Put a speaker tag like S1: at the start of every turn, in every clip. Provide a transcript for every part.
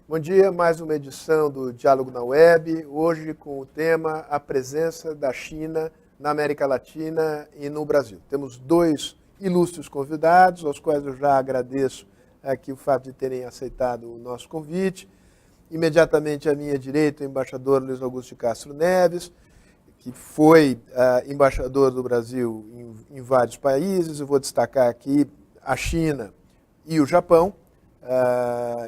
S1: Bom dia, mais uma edição do Diálogo na Web, hoje com o tema A Presença da China na América Latina e no Brasil. Temos dois ilustres convidados, aos quais eu já agradeço aqui o fato de terem aceitado o nosso convite. Imediatamente à minha direita, o embaixador Luiz Augusto de Castro Neves, que foi embaixador do Brasil em vários países. Eu vou destacar aqui a China e o Japão.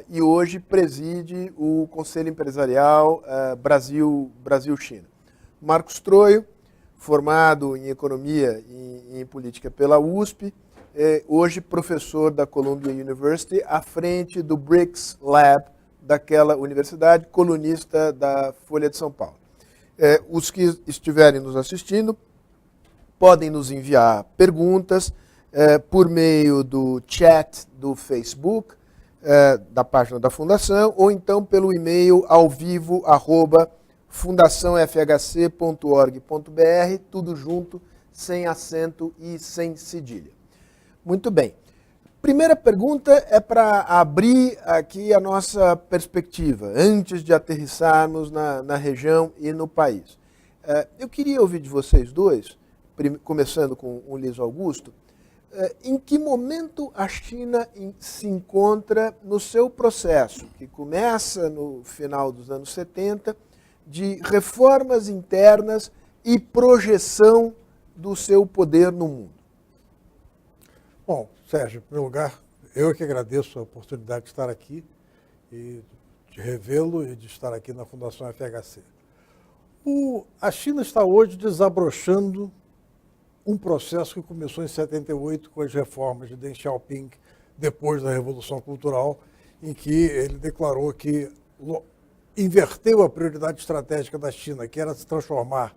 S1: E hoje preside o Conselho Empresarial Brasil-China. Marcos Troio, formado em Economia e em Política pela USP, hoje professor da Columbia University, à frente do BRICS Lab daquela universidade, colunista da Folha de São Paulo. Os que estiverem nos assistindo podem nos enviar perguntas por meio do chat do Facebook, da página da Fundação, ou então pelo e-mail alvivo@fundaçãofhc.org.br, tudo junto, sem acento e sem cedilha. Muito bem. Primeira pergunta é para abrir aqui a nossa perspectiva, antes de aterrissarmos na região e no país. Eu queria ouvir de vocês dois, começando com o Luiz Augusto, em que momento a China se encontra no seu processo, que começa no final dos anos 70, de reformas internas e projeção do seu poder no mundo?
S2: Bom, Sérgio, em primeiro lugar, eu que agradeço a oportunidade de estar aqui e de revê-lo e de estar aqui na Fundação FHC. A China está hoje desabrochando um processo que começou em 78 com as reformas de Deng Xiaoping, depois da Revolução Cultural, em que ele declarou que inverteu a prioridade estratégica da China, que era se transformar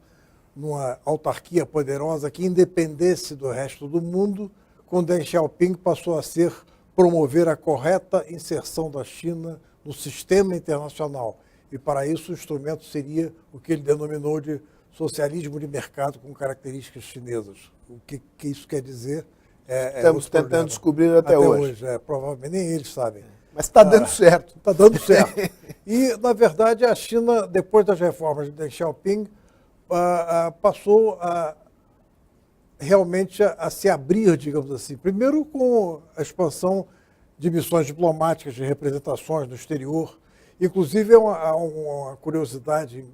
S2: numa autarquia poderosa que independesse do resto do mundo. Com Deng Xiaoping passou a ser promover a correta inserção da China no sistema internacional. E para isso o instrumento seria o que ele denominou de socialismo de mercado com características chinesas. O que isso quer dizer?
S1: Estamos tentando descobrir até hoje.
S2: Provavelmente nem eles sabem.
S1: Mas está dando certo.
S2: Está dando certo. E, na verdade, a China, depois das reformas de Deng Xiaoping, passou realmente a se abrir, digamos assim. Primeiro com a expansão de missões diplomáticas, de representações no exterior. Inclusive, há uma curiosidade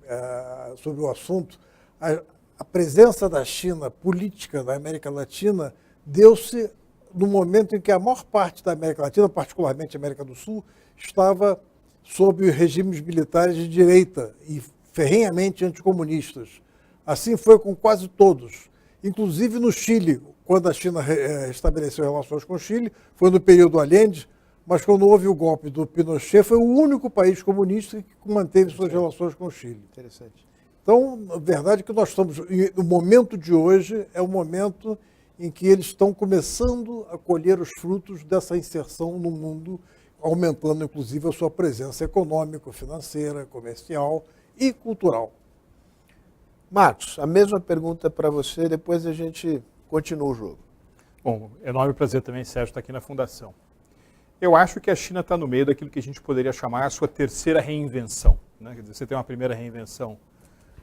S2: sobre o assunto. A presença da China política na América Latina deu-se no momento em que a maior parte da América Latina, particularmente a América do Sul, estava sob regimes militares de direita e ferrenhamente anticomunistas. Assim foi com quase todos. Inclusive no Chile, quando a China estabeleceu relações com o Chile, foi no período Allende, mas quando houve o golpe do Pinochet, foi o único país comunista que manteve suas relações com o Chile.
S1: Interessante.
S2: Então, a verdade é que nós estamos, no momento de hoje, é o momento em que eles estão começando a colher os frutos dessa inserção no mundo, aumentando, inclusive, a sua presença econômica, financeira, comercial e cultural.
S1: Marcos, a mesma pergunta para você, depois a gente continua o jogo.
S3: Bom, enorme prazer também, Sérgio, estar aqui na Fundação. Eu acho que a China está no meio daquilo que a gente poderia chamar a sua terceira reinvenção, né? Quer dizer, você tem uma primeira reinvenção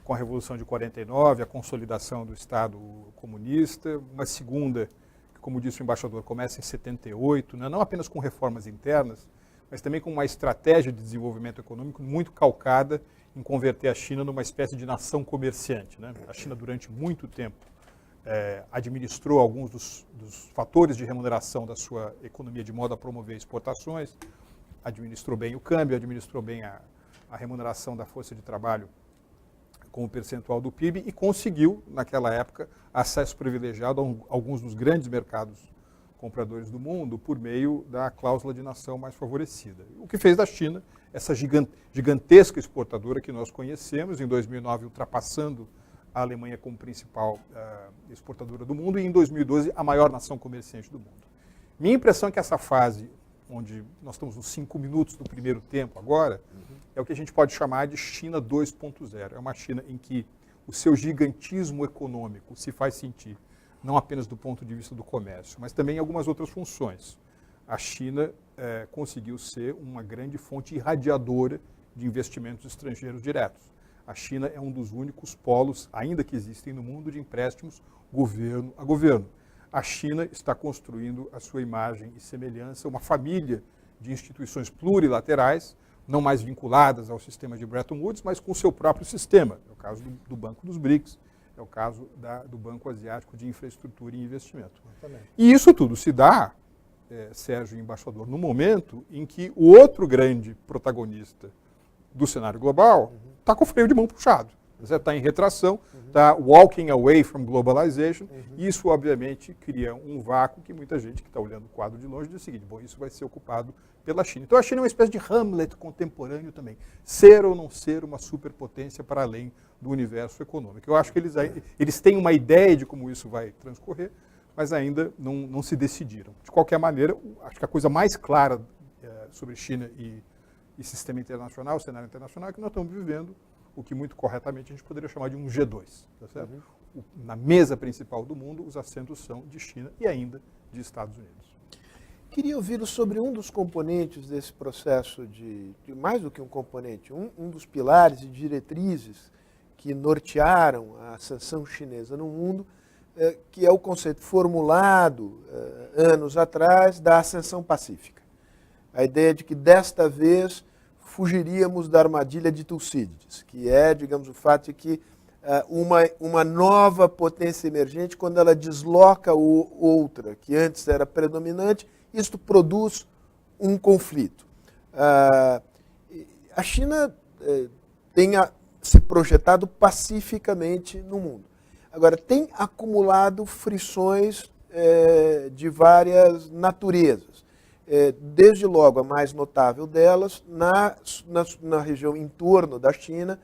S3: com a Revolução de 49, a consolidação do Estado comunista, uma segunda, que, como disse o embaixador, começa em 78, né? Não apenas com reformas internas, mas também com uma estratégia de desenvolvimento econômico muito calcada em converter a China numa espécie de nação comerciante, né? A China, durante muito tempo, administrou alguns dos fatores de remuneração da sua economia de modo a promover exportações, administrou bem o câmbio, administrou bem a remuneração da força de trabalho como percentual do PIB e conseguiu, naquela época, acesso privilegiado a alguns dos grandes mercados compradores do mundo por meio da cláusula de nação mais favorecida. O que fez da China essa gigantesca exportadora que nós conhecemos, em 2009 ultrapassando a Alemanha como principal exportadora do mundo e em 2012 a maior nação comerciante do mundo. Minha impressão é que essa fase, onde nós estamos nos 5 minutos do primeiro tempo agora, é o que a gente pode chamar de China 2.0. É uma China em que o seu gigantismo econômico se faz sentir, não apenas do ponto de vista do comércio, mas também em algumas outras funções. a China conseguiu ser uma grande fonte irradiadora de investimentos estrangeiros diretos. A China é um dos únicos polos, ainda que existem no mundo, de empréstimos governo a governo. A China está construindo a sua imagem e semelhança, uma família de instituições plurilaterais, não mais vinculadas ao sistema de Bretton Woods, mas com o seu próprio sistema. É o caso do Banco dos BRICS, é o caso do Banco Asiático de Infraestrutura e Investimento.
S2: Exatamente.
S3: E isso tudo se dá, Sérgio Embaixador, no momento em que o outro grande protagonista do cenário global está com o freio de mão puxado. Está em retração, está walking away from globalization, e isso obviamente cria um vácuo que muita gente que está olhando o quadro de longe diz o seguinte: bom, isso vai ser ocupado pela China. Então a China é uma espécie de Hamlet contemporâneo também. Ser ou não ser uma superpotência para além do universo econômico. Eu acho que eles têm uma ideia de como isso vai transcorrer, mas ainda não se decidiram. De qualquer maneira, acho que a coisa mais clara sobre China e sistema internacional, cenário internacional, é que nós estamos vivendo o que muito corretamente a gente poderia chamar de um G2. Tá certo? Na mesa principal do mundo, os assentos são de China e ainda de Estados Unidos.
S1: Queria ouvi-lo sobre um dos componentes desse processo de mais do que um componente, um dos pilares e diretrizes que nortearam a ascensão chinesa no mundo, que é o conceito formulado anos atrás da ascensão pacífica. A ideia de que desta vez fugiríamos da armadilha de Tucídides, que é, digamos, o fato de que uma nova potência emergente, quando ela desloca outra que antes era predominante, isto produz um conflito. A China tem se projetado pacificamente no mundo. Agora, tem acumulado frições de várias naturezas. Desde logo, a mais notável delas, na região em torno da China,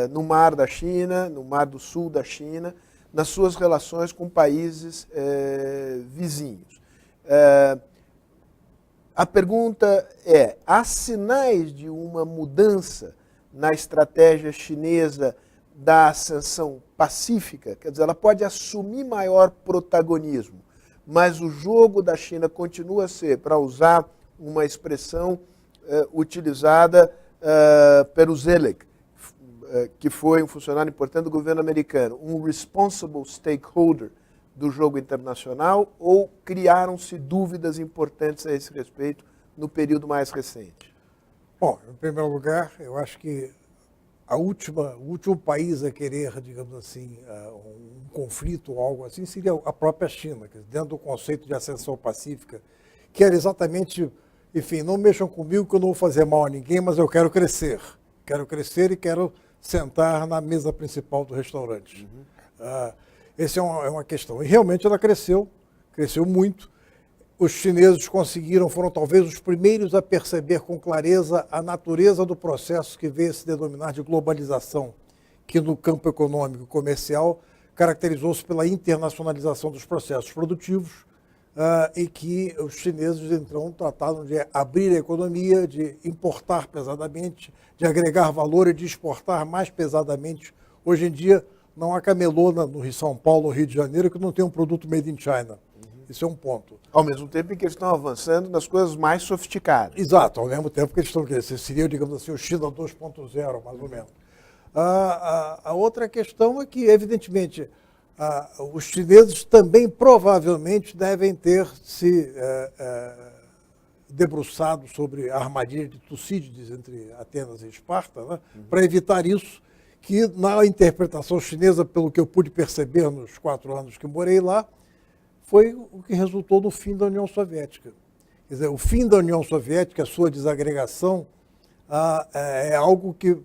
S1: no mar da China, no mar do sul da China, nas suas relações com países vizinhos. A pergunta é: há sinais de uma mudança na estratégia chinesa da ascensão pacífica? Quer dizer, ela pode assumir maior protagonismo, mas o jogo da China continua a ser, para usar uma expressão utilizada pelo Zelig, que foi um funcionário importante do governo americano, um responsible stakeholder do jogo internacional, ou criaram-se dúvidas importantes a esse respeito no período mais recente?
S2: Bom, em primeiro lugar, eu acho que o último país a querer, digamos assim, um conflito ou algo assim, seria a própria China, dentro do conceito de ascensão pacífica, que era exatamente, enfim, não mexam comigo que eu não vou fazer mal a ninguém, mas eu quero crescer. Quero crescer e quero sentar na mesa principal do restaurante. Essa é uma questão. E realmente ela cresceu muito. Os chineses foram talvez os primeiros a perceber com clareza a natureza do processo que veio a se denominar de globalização, que no campo econômico e comercial caracterizou-se pela internacionalização dos processos produtivos e que os chineses então trataram de abrir a economia, de importar pesadamente, de agregar valor e de exportar mais pesadamente. Hoje em dia não há camelô no São Paulo, no Rio de Janeiro, que não tem um produto made in China. Isso é um ponto.
S1: Ao mesmo tempo em que eles estão avançando nas coisas mais sofisticadas.
S2: Exato, ao mesmo tempo que eles estão querendo. Seria, digamos assim, o China 2.0, mais ou menos. A outra questão é que, evidentemente, os chineses também provavelmente devem ter se debruçado sobre a armadilha de Tucídides entre Atenas e Esparta, né, para evitar isso, que na interpretação chinesa, pelo que eu pude perceber nos 4 anos que morei lá, foi o que resultou no fim da União Soviética. Quer dizer, o fim da União Soviética, a sua desagregação, é algo que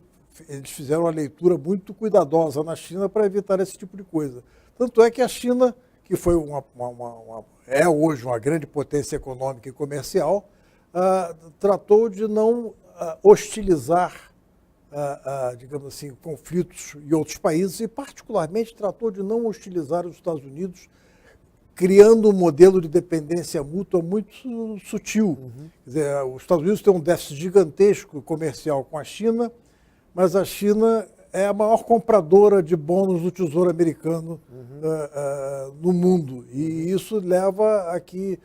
S2: eles fizeram uma leitura muito cuidadosa na China para evitar esse tipo de coisa. Tanto é que a China, que foi é hoje uma grande potência econômica e comercial, tratou de não hostilizar, digamos assim, conflitos em outros países e, particularmente, tratou de não hostilizar os Estados Unidos, criando um modelo de dependência mútua muito sutil. Quer dizer, os Estados Unidos têm um déficit gigantesco comercial com a China, mas a China é a maior compradora de bônus do Tesouro Americano no mundo. E isso leva a que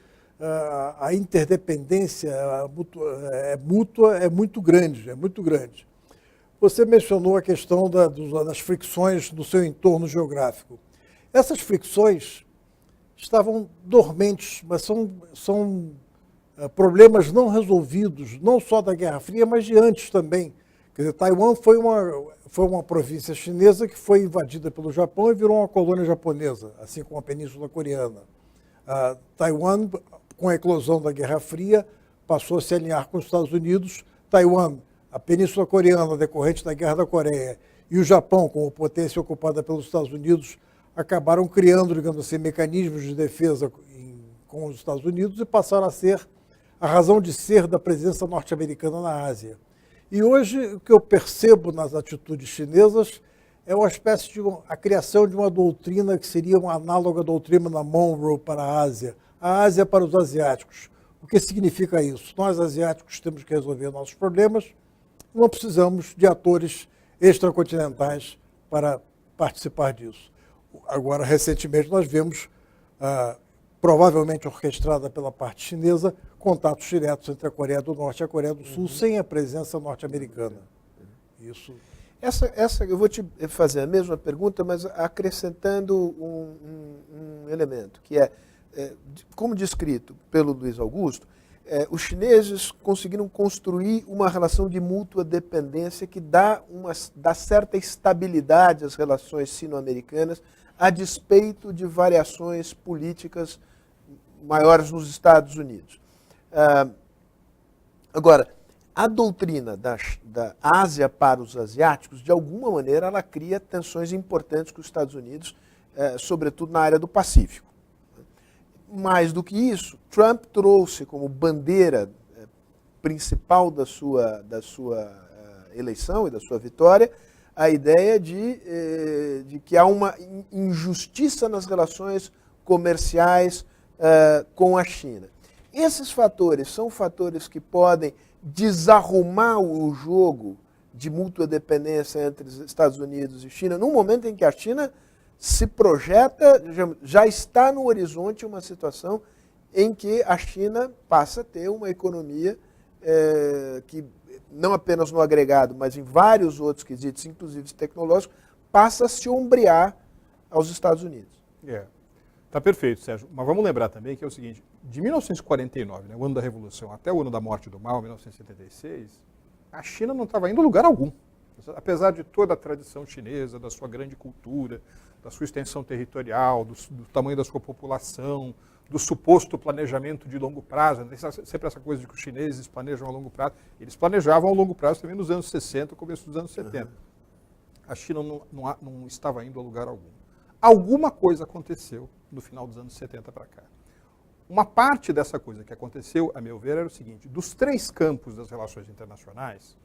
S2: a interdependência é mútua, é muito grande, é muito grande. Você mencionou a questão das fricções no seu entorno geográfico. Essas fricções estavam dormentes, mas são problemas não resolvidos, não só da Guerra Fria, mas de antes também. Quer dizer, Taiwan foi uma província chinesa que foi invadida pelo Japão e virou uma colônia japonesa, assim como a Península Coreana. Taiwan, com a eclosão da Guerra Fria, passou a se alinhar com os Estados Unidos. Taiwan, a Península Coreana, decorrente da Guerra da Coreia, e o Japão, como potência ocupada pelos Estados Unidos, acabaram criando, digamos assim, mecanismos de defesa com os Estados Unidos e passaram a ser a razão de ser da presença norte-americana na Ásia. E hoje, o que eu percebo nas atitudes chinesas é uma espécie de a criação de uma doutrina que seria uma análoga à doutrina Monroe para a Ásia para os asiáticos. O que significa isso? Nós, asiáticos, temos que resolver nossos problemas, não precisamos de atores extracontinentais para participar disso. Agora, recentemente, nós vemos, provavelmente orquestrada pela parte chinesa, contatos diretos entre a Coreia do Norte e a Coreia do Sul, sem a presença norte-americana. Isso.
S1: Eu vou te fazer a mesma pergunta, mas acrescentando um elemento, que como descrito pelo Luiz Augusto, os chineses conseguiram construir uma relação de mútua dependência que dá certa estabilidade às relações sino-americanas, a despeito de variações políticas maiores nos Estados Unidos. Agora, a doutrina da Ásia para os asiáticos, de alguma maneira, ela cria tensões importantes com os Estados Unidos, sobretudo na área do Pacífico. Mais do que isso, Trump trouxe como bandeira principal da sua eleição e da sua vitória a ideia de que há uma injustiça nas relações comerciais com a China. Esses fatores são fatores que podem desarrumar o jogo de mútua dependência entre os Estados Unidos e China, num momento em que a China se projeta, já está no horizonte uma situação em que a China passa a ter uma economia que, não apenas no agregado, mas em vários outros quesitos, inclusive tecnológicos, passa a se ombrear aos Estados Unidos.
S3: Está perfeito, Sérgio. Mas vamos lembrar também que é o seguinte, de 1949, né, o ano da Revolução, até o ano da morte do Mao, 1976, a China não estava indo a lugar algum. Apesar de toda a tradição chinesa, da sua grande cultura, da sua extensão territorial, do tamanho da sua população, do suposto planejamento de longo prazo, sempre essa coisa de que os chineses planejam a longo prazo, eles planejavam a longo prazo também nos anos 60, começo dos anos 70. A China não estava indo a lugar algum. Alguma coisa aconteceu no final dos anos 70 para cá. Uma parte dessa coisa que aconteceu, a meu ver, era o seguinte: dos três campos das relações internacionais,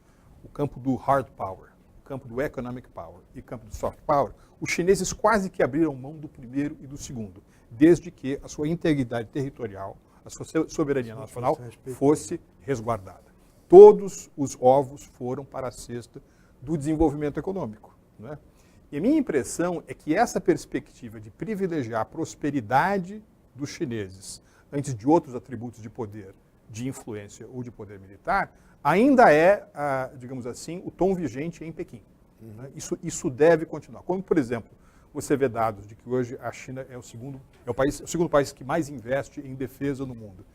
S3: o campo do hard power, o campo do economic power e o campo do soft power, os chineses quase que abriram mão do primeiro e do segundo, desde que a sua integridade territorial, a sua soberania nacional fosse resguardada. Todos os ovos foram para a cesta do desenvolvimento econômico, não é? E a minha impressão é que essa perspectiva de privilegiar a prosperidade dos chineses antes de outros atributos de poder, de influência ou de poder militar, ainda é, digamos assim, o tom vigente em Pequim. Isso deve continuar. Como, por exemplo, você vê dados de que hoje a China é o segundo país que mais investe em defesa no mundo.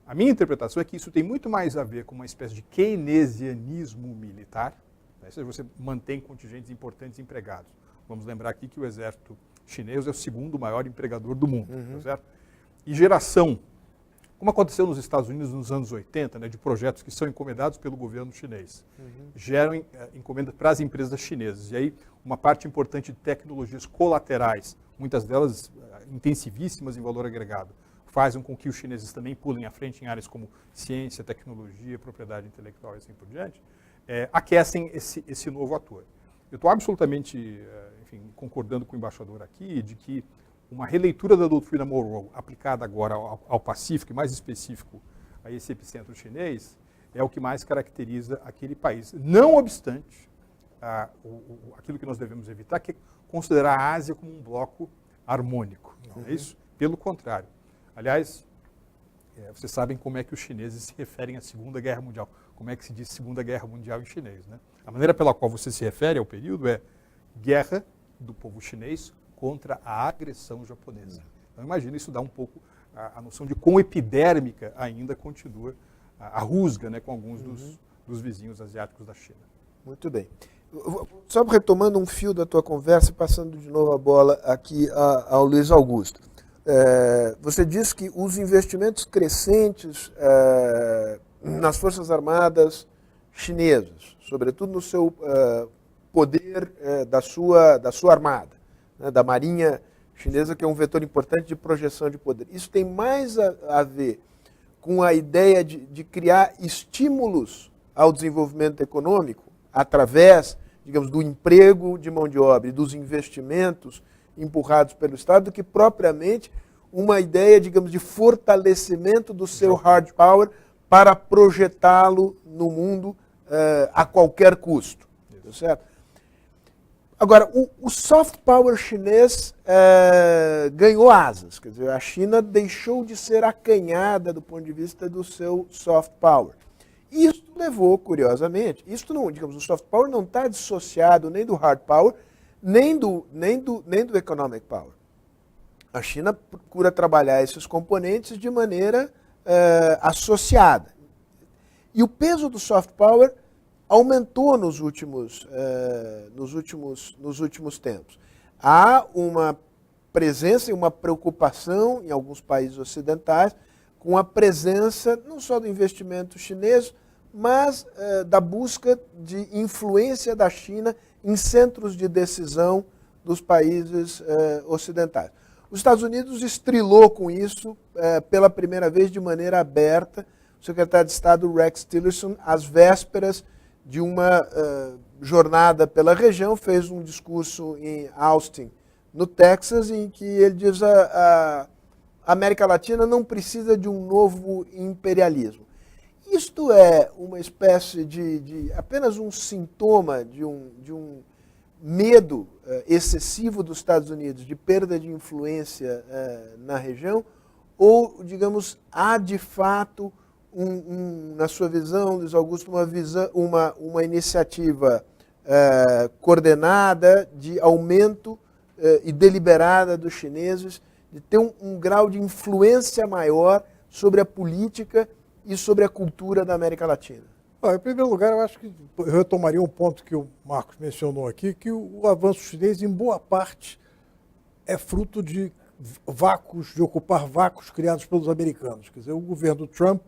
S3: A minha interpretação é que isso tem muito mais a ver com uma espécie de keynesianismo militar, né? Ou seja, você mantém contingentes importantes empregados. Vamos lembrar aqui que o exército chinês é o segundo maior empregador do mundo, tá certo? E geração, como aconteceu nos Estados Unidos nos anos 80, né, de projetos que são encomendados pelo governo chinês, geram encomendas para as empresas chinesas. E aí uma parte importante de tecnologias colaterais, muitas delas intensivíssimas em valor agregado, fazem com que os chineses também pulem à frente em áreas como ciência, tecnologia, propriedade intelectual e assim por diante, aquecem esse novo ator. Eu estou absolutamente concordando com o embaixador aqui de que uma releitura da doutrina Monroe aplicada agora ao Pacífico, e mais específico a esse epicentro chinês, é o que mais caracteriza aquele país. Não obstante, aquilo que nós devemos evitar, que é considerar a Ásia como um bloco harmônico. Não é isso? Pelo contrário. Aliás, Vocês sabem como é que os chineses se referem à Segunda Guerra Mundial, como é que se diz Segunda Guerra Mundial em chinês, né? A maneira pela qual você se refere ao período é guerra do povo chinês contra a agressão japonesa. Então imagina, isso dá um pouco a noção de quão epidérmica ainda continua a rusga, né, com alguns dos vizinhos asiáticos da China.
S1: Muito bem. Só retomando um fio da tua conversa e passando de novo a bola aqui ao Luiz Augusto. Você disse que os investimentos crescentes nas Forças Armadas chinesas, sobretudo no seu poder da sua armada, né, da Marinha chinesa, que é um vetor importante de projeção de poder. Isso tem mais a ver com a ideia de criar estímulos ao desenvolvimento econômico através, digamos, do emprego de mão de obra e dos investimentos empurrados pelo Estado, do que propriamente uma ideia, digamos, de fortalecimento do seu hard power para projetá-lo no mundo a qualquer custo. Tá certo? Agora, o soft power chinês ganhou asas. Quer dizer, a China deixou de ser acanhada do ponto de vista do seu soft power. Isso levou, curiosamente, o soft power não está dissociado nem do hard power, nem do economic power. A China procura trabalhar esses componentes de maneira associada. E o peso do soft power aumentou nos últimos tempos. Há uma presença e uma preocupação em alguns países ocidentais com a presença não só do investimento chinês, mas da busca de influência da China em centros de decisão dos países ocidentais. Os Estados Unidos estrelou com isso pela primeira vez de maneira aberta. O secretário de Estado Rex Tillerson, às vésperas de uma jornada pela região, fez um discurso em Austin, no Texas, em que ele diz a América Latina não precisa de um novo imperialismo. Isto é uma espécie de apenas um sintoma de um medo excessivo dos Estados Unidos de perda de influência na região, ou, digamos, há de fato, na sua visão, Luiz Augusto, uma iniciativa coordenada de aumento e deliberada dos chineses de ter um grau de influência maior sobre a política e sobre a cultura da América Latina?
S2: Em primeiro lugar, eu acho que eu retomaria um ponto que o Marcos mencionou aqui, que o avanço chinês, em boa parte, é fruto de vácuos, de ocupar vácuos criados pelos americanos. Quer dizer, o governo Trump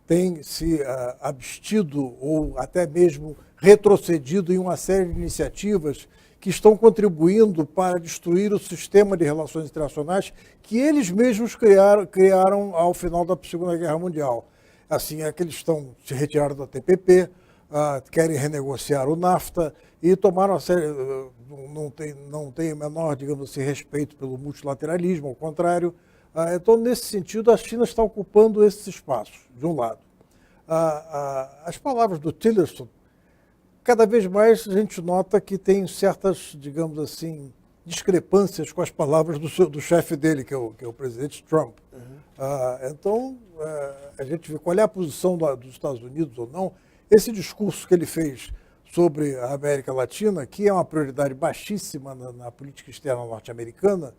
S2: tem se abstido ou até mesmo retrocedido em uma série de iniciativas que estão contribuindo para destruir o sistema de relações internacionais que eles mesmos criaram ao final da Segunda Guerra Mundial. Assim, é que eles se retiraram da TPP, querem renegociar o NAFTA e tomaram a sério, não tem o menor, digamos assim, respeito pelo multilateralismo, ao contrário. Então, nesse sentido, a China está ocupando esses espaços, de um lado. As palavras do Tillerson, cada vez mais a gente nota que tem certas, digamos assim, discrepâncias com as palavras do chefe dele, que é o presidente Trump. Então, a gente vê qual é a posição dos Estados Unidos ou não. Esse discurso que ele fez sobre a América Latina, que é uma prioridade baixíssima na política externa norte-americana,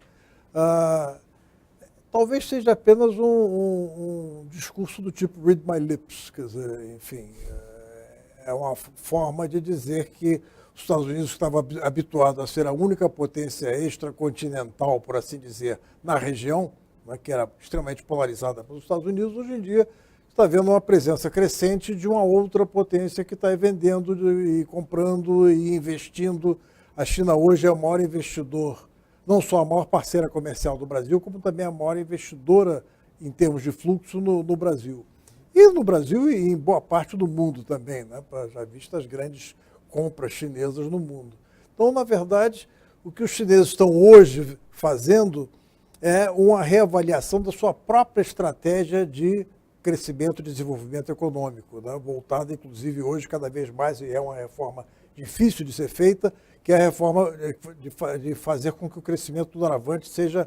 S2: talvez seja apenas um discurso do tipo read my lips, quer dizer, enfim, é uma forma de dizer que os Estados Unidos estavam habituados a ser a única potência extracontinental, por assim dizer, na região, né, que era extremamente polarizada pelos Estados Unidos. Hoje em dia está havendo uma presença crescente de uma outra potência que está vendendo e comprando e investindo. A China hoje é o maior investidor, não só a maior parceira comercial do Brasil, como também a maior investidora em termos de fluxo no Brasil. E no Brasil e em boa parte do mundo também, né? Já visto as grandes compras chinesas no mundo. Então, na verdade, o que os chineses estão hoje fazendo é uma reavaliação da sua própria estratégia de crescimento e desenvolvimento econômico, né? Voltada, inclusive, hoje, cada vez mais, e é uma reforma difícil de ser feita, que é a reforma de fazer com que o crescimento do doravante seja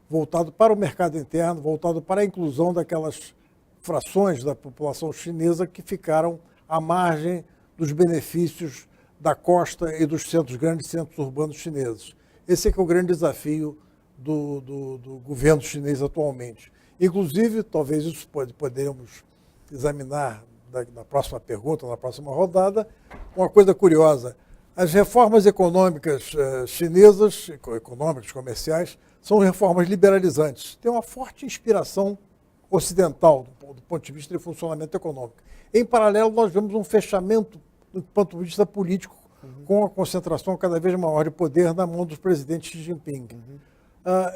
S2: voltado para o mercado interno, voltado para a inclusão daquelas frações da população chinesa que ficaram à margem dos benefícios da costa e dos grandes centros urbanos chineses. Esse é que é o grande desafio do governo chinês atualmente. Inclusive, talvez isso poderemos examinar na próxima pergunta, na próxima rodada, uma coisa curiosa. As reformas econômicas chinesas, econômicas, comerciais, são reformas liberalizantes. Tem uma forte inspiração ocidental do ponto de vista de funcionamento econômico. Em paralelo, nós vemos um fechamento do ponto de vista político, com a concentração cada vez maior de poder na mão dos presidentes Xi Jinping.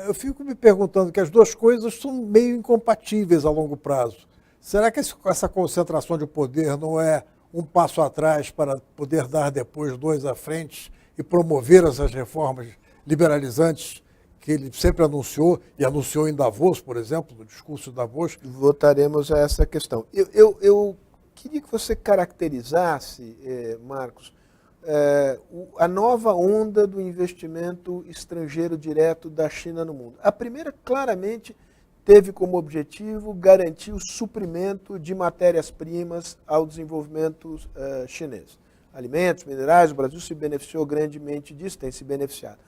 S2: Eu fico me perguntando que as duas coisas são meio incompatíveis a longo prazo. Será que essa concentração de poder não é um passo atrás para poder dar depois dois à frente e promover essas reformas liberalizantes que ele sempre anunciou, e anunciou em Davos, por exemplo, no discurso de Davos?
S1: Voltaremos a essa questão. Eu queria que você caracterizasse, Marcos, a nova onda do investimento estrangeiro direto da China no mundo. A primeira, claramente, teve como objetivo garantir o suprimento de matérias-primas ao desenvolvimento chinês. Alimentos, minerais, o Brasil se beneficiou grandemente disso, tem se beneficiado.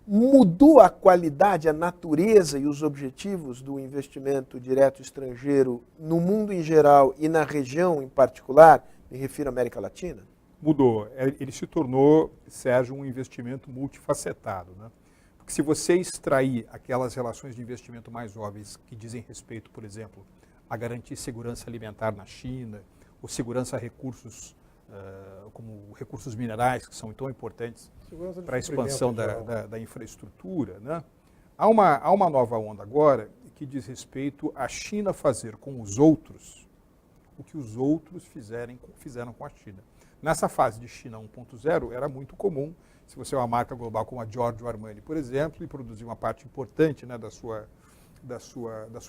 S1: Mudou a qualidade, a natureza e os objetivos do investimento direto estrangeiro no mundo em geral e na região em particular, me refiro à América Latina?
S3: Mudou. Ele se tornou, Sérgio, um investimento multifacetado, né? Porque se você extrair aquelas relações de investimento mais óbvias que dizem respeito, por exemplo, a garantir segurança alimentar na China, ou segurança a recursos, como recursos minerais, que são tão importantes para a expansão da infraestrutura, né? Há uma nova onda agora que diz respeito à China fazer com os outros o que os outros fizeram com a China. Nessa fase de China 1.0, era muito comum, se você é uma marca global como a Giorgio Armani, por exemplo, e produzir uma parte importante, né, da sua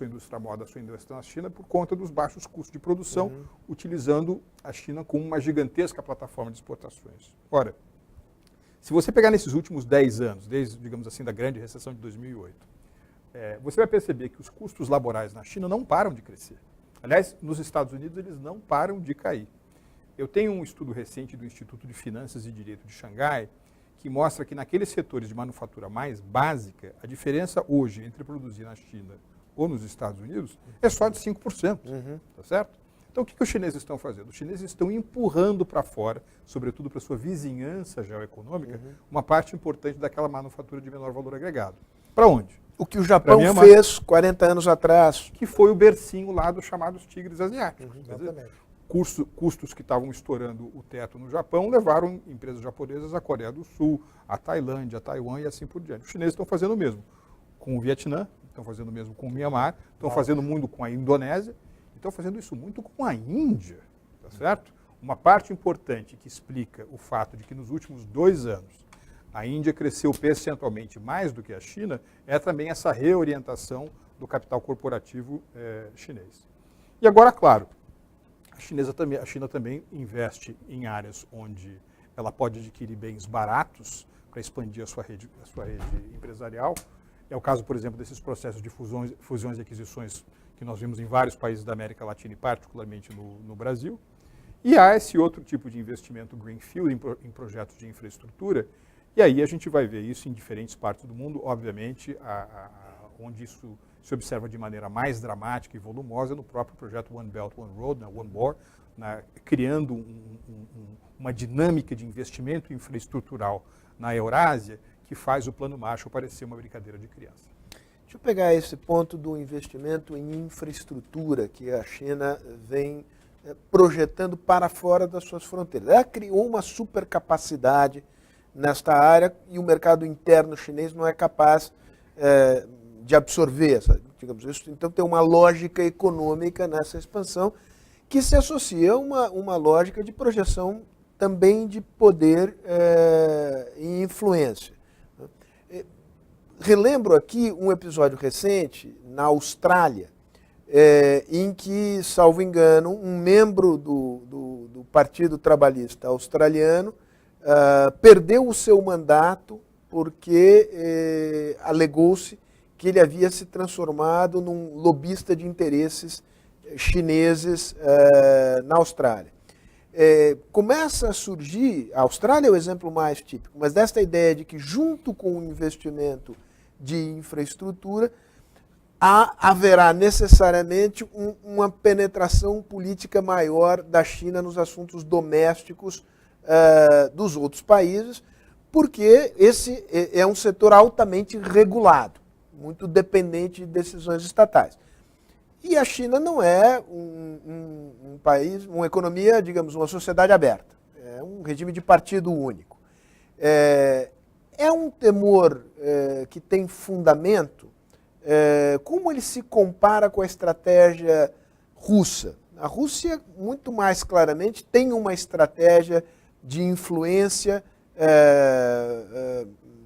S3: indústria moda, da sua indústria na China, por conta dos baixos custos de produção, utilizando a China como uma gigantesca plataforma de exportações. Ora, se você pegar nesses últimos 10 anos, desde, digamos assim, da grande recessão de 2008, você vai perceber que os custos laborais na China não param de crescer. Aliás, nos Estados Unidos, eles não param de cair. Eu tenho um estudo recente do Instituto de Finanças e Direito de Xangai, que mostra que naqueles setores de manufatura mais básica, a diferença hoje entre produzir na China ou nos Estados Unidos é só de 5%, tá certo? Então, o que os chineses estão fazendo? Os chineses estão empurrando para fora, sobretudo para sua vizinhança geoeconômica, uma parte importante daquela manufatura de menor valor agregado. Para onde?
S1: O que o Japão fez 40 anos atrás.
S3: Que foi o bercinho lá dos chamados tigres asiáticos.
S2: Exatamente.
S3: Custos que estavam estourando o teto no Japão levaram empresas japonesas à Coreia do Sul, à Tailândia, a Taiwan e assim por diante. Os chineses estão fazendo o mesmo com o Vietnã, estão fazendo o mesmo com o Mianmar, estão fazendo muito com a Indonésia, estão fazendo isso muito com a Índia, tá certo? Uma parte importante que explica o fato de que nos últimos 2 anos a Índia cresceu percentualmente mais do que a China é também essa reorientação do capital corporativo chinês. E agora, claro, a China também investe em áreas onde ela pode adquirir bens baratos para expandir a sua rede empresarial. É o caso, por exemplo, desses processos de fusões e aquisições que nós vimos em vários países da América Latina e particularmente no Brasil. E há esse outro tipo de investimento greenfield em projetos de infraestrutura, e aí a gente vai ver isso em diferentes partes do mundo, obviamente, onde isso se observa de maneira mais dramática e volumosa no próprio projeto One Belt, One Road, One More, criando uma dinâmica de investimento infraestrutural na Eurásia que faz o Plano Marshall parecer uma brincadeira de criança.
S1: Deixa eu pegar esse ponto do investimento em infraestrutura que a China vem projetando para fora das suas fronteiras. Ela criou uma supercapacidade nesta área e o mercado interno chinês não é capaz de absorver digamos isso. Então tem uma lógica econômica nessa expansão que se associa a uma lógica de projeção também de poder e influência. Relembro aqui um episódio recente na Austrália, em que, salvo engano, um membro do Partido Trabalhista australiano perdeu o seu mandato porque alegou-se que ele havia se transformado num lobista de interesses chineses na Austrália. Começa a surgir, a Austrália é o exemplo mais típico, mas desta ideia de que junto com o investimento de infraestrutura, haverá necessariamente uma penetração política maior da China nos assuntos domésticos dos outros países, porque esse é um setor altamente regulado, muito dependente de decisões estatais. E a China não é um país, uma economia, digamos, uma sociedade aberta. É um regime de partido único. É um temor que tem fundamento. Como ele se compara com a estratégia russa? A Rússia, muito mais claramente, tem uma estratégia de influência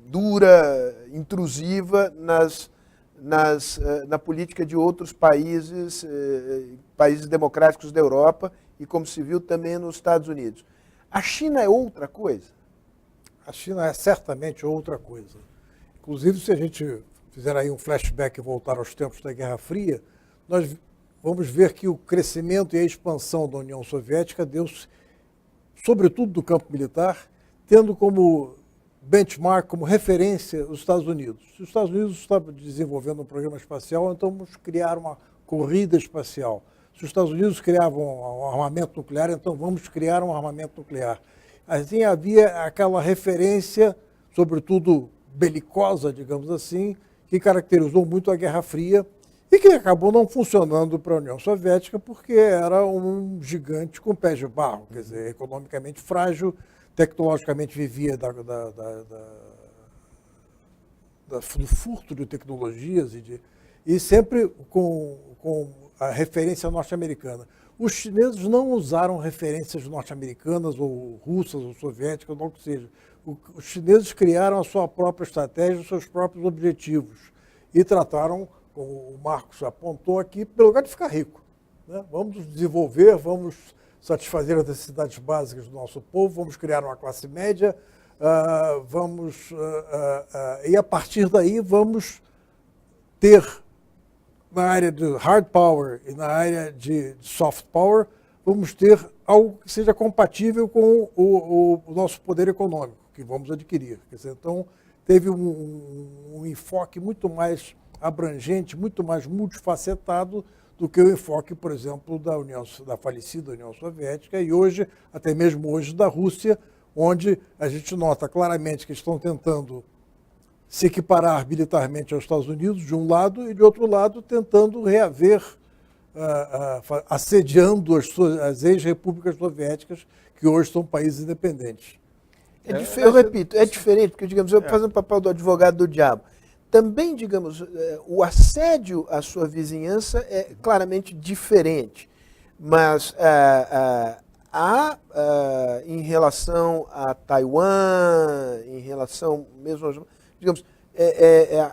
S1: dura, intrusiva na política de outros países, países democráticos da Europa e, como se viu, também nos Estados Unidos. A China é outra coisa?
S2: A China é certamente outra coisa. Inclusive, se a gente fizer aí um flashback e voltar aos tempos da Guerra Fria, nós vamos ver que o crescimento e a expansão da União Soviética deu-se, sobretudo do campo militar, tendo como benchmark, como referência, os Estados Unidos. Se os Estados Unidos estavam desenvolvendo um programa espacial, então vamos criar uma corrida espacial. Se os Estados Unidos criavam um armamento nuclear, então vamos criar um armamento nuclear. Assim, havia aquela referência, sobretudo belicosa, digamos assim, que caracterizou muito a Guerra Fria e que acabou não funcionando para a União Soviética porque era um gigante com pés de barro, quer dizer, economicamente frágil, tecnologicamente vivia do furto de tecnologias e sempre com a referência norte-americana. Os chineses não usaram referências norte-americanas ou russas ou soviéticas, ou o que seja. Os chineses criaram a sua própria estratégia, os seus próprios objetivos e trataram, como o Marcos apontou aqui, pelo lugar de ficar rico, né? Vamos desenvolver, vamos satisfazer as necessidades básicas do nosso povo, vamos criar uma classe média, e a partir daí vamos ter, na área de hard power e na área de soft power, vamos ter algo que seja compatível com o nosso poder econômico, que vamos adquirir. Quer dizer, então, teve um enfoque muito mais abrangente, muito mais multifacetado do que o enfoque, por exemplo, da falecida União Soviética e hoje, até mesmo hoje, da Rússia, onde a gente nota claramente que estão tentando se equiparar militarmente aos Estados Unidos, de um lado, e de outro lado, tentando reaver, assediando as ex-repúblicas soviéticas, que hoje são países independentes.
S1: Eu repito, é diferente, porque, digamos, eu fazendo o papel do advogado do diabo. Também, digamos, o assédio à sua vizinhança é claramente diferente, mas em relação a Taiwan, em relação mesmo, digamos,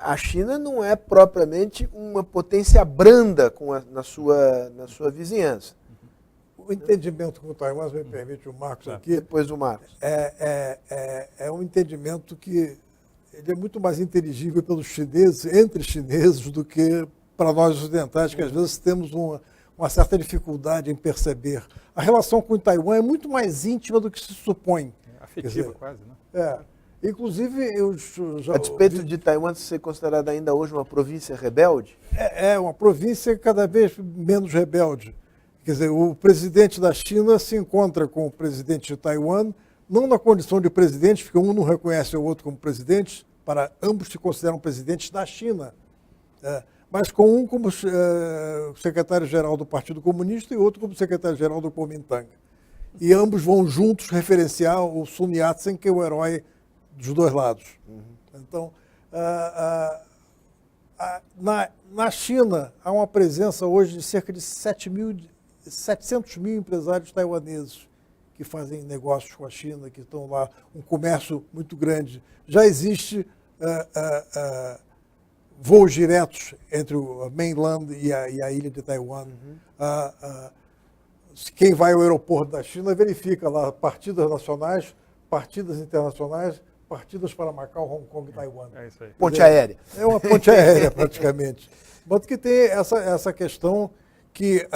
S1: a China não é propriamente uma potência branda na sua vizinhança.
S2: O entendimento com o Taiwan, se me permite o Marcos aqui.
S1: Depois do Marcos.
S2: É um entendimento que ele é muito mais inteligível pelos chineses, entre chineses, do que para nós ocidentais, que às vezes temos uma certa dificuldade em perceber. A relação com o Taiwan é muito mais íntima do que se supõe.
S3: Afetiva, quase, né?
S2: Inclusive,
S1: a despeito de Taiwan ser considerada ainda hoje uma província rebelde?
S2: É uma província cada vez menos rebelde. Quer dizer, o presidente da China se encontra com o presidente de Taiwan, não na condição de presidente, porque um não reconhece o outro como presidente, para ambos se consideram presidentes da China, mas com um como secretário-geral do Partido Comunista e outro como secretário-geral do Kuomintang. E ambos vão juntos referenciar o Sun Yat-sen, que é o herói dos dois lados. Então, na China, há uma presença hoje de cerca de 700 mil empresários taiwaneses que fazem negócios com a China, que estão lá, um comércio muito grande. Já existe voos diretos entre o mainland e a ilha de Taiwan. Quem vai ao aeroporto da China verifica lá partidas nacionais, partidas internacionais, partidas para Macau, Hong Kong e Taiwan.
S3: É isso aí.
S1: Ponte aérea.
S2: É uma ponte aérea, praticamente. Mas que tem essa questão que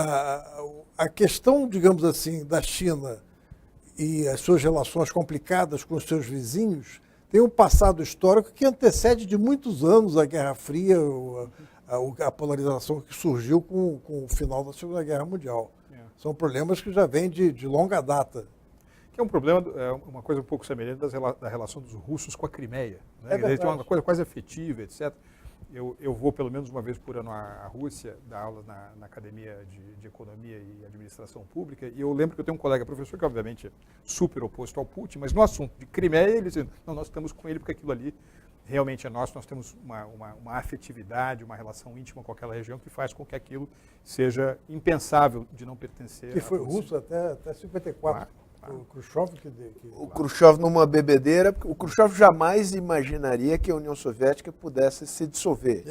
S2: a questão, digamos assim, da China e as suas relações complicadas com os seus vizinhos tem um passado histórico que antecede de muitos anos a Guerra Fria, a polarização que surgiu com o final da Segunda Guerra Mundial. São problemas que já vêm de longa data.
S3: Que é um problema, uma coisa um pouco semelhante da relação dos russos com a Crimeia. Né? Eles têm uma coisa quase afetiva, etc. Eu vou pelo menos uma vez por ano à Rússia, dar aulas na Academia de Economia e Administração Pública, e eu lembro que eu tenho um colega professor que obviamente é super oposto ao Putin, mas no assunto de Crimeia ele diz, não, nós estamos com ele porque aquilo ali realmente é nosso, nós temos uma afetividade, uma relação íntima com aquela região que faz com que aquilo seja impensável de não pertencer
S2: que foi russo até 54. O Khrushchev
S1: O Khrushchev numa bebedeira, o Khrushchev jamais imaginaria que a União Soviética pudesse se dissolver.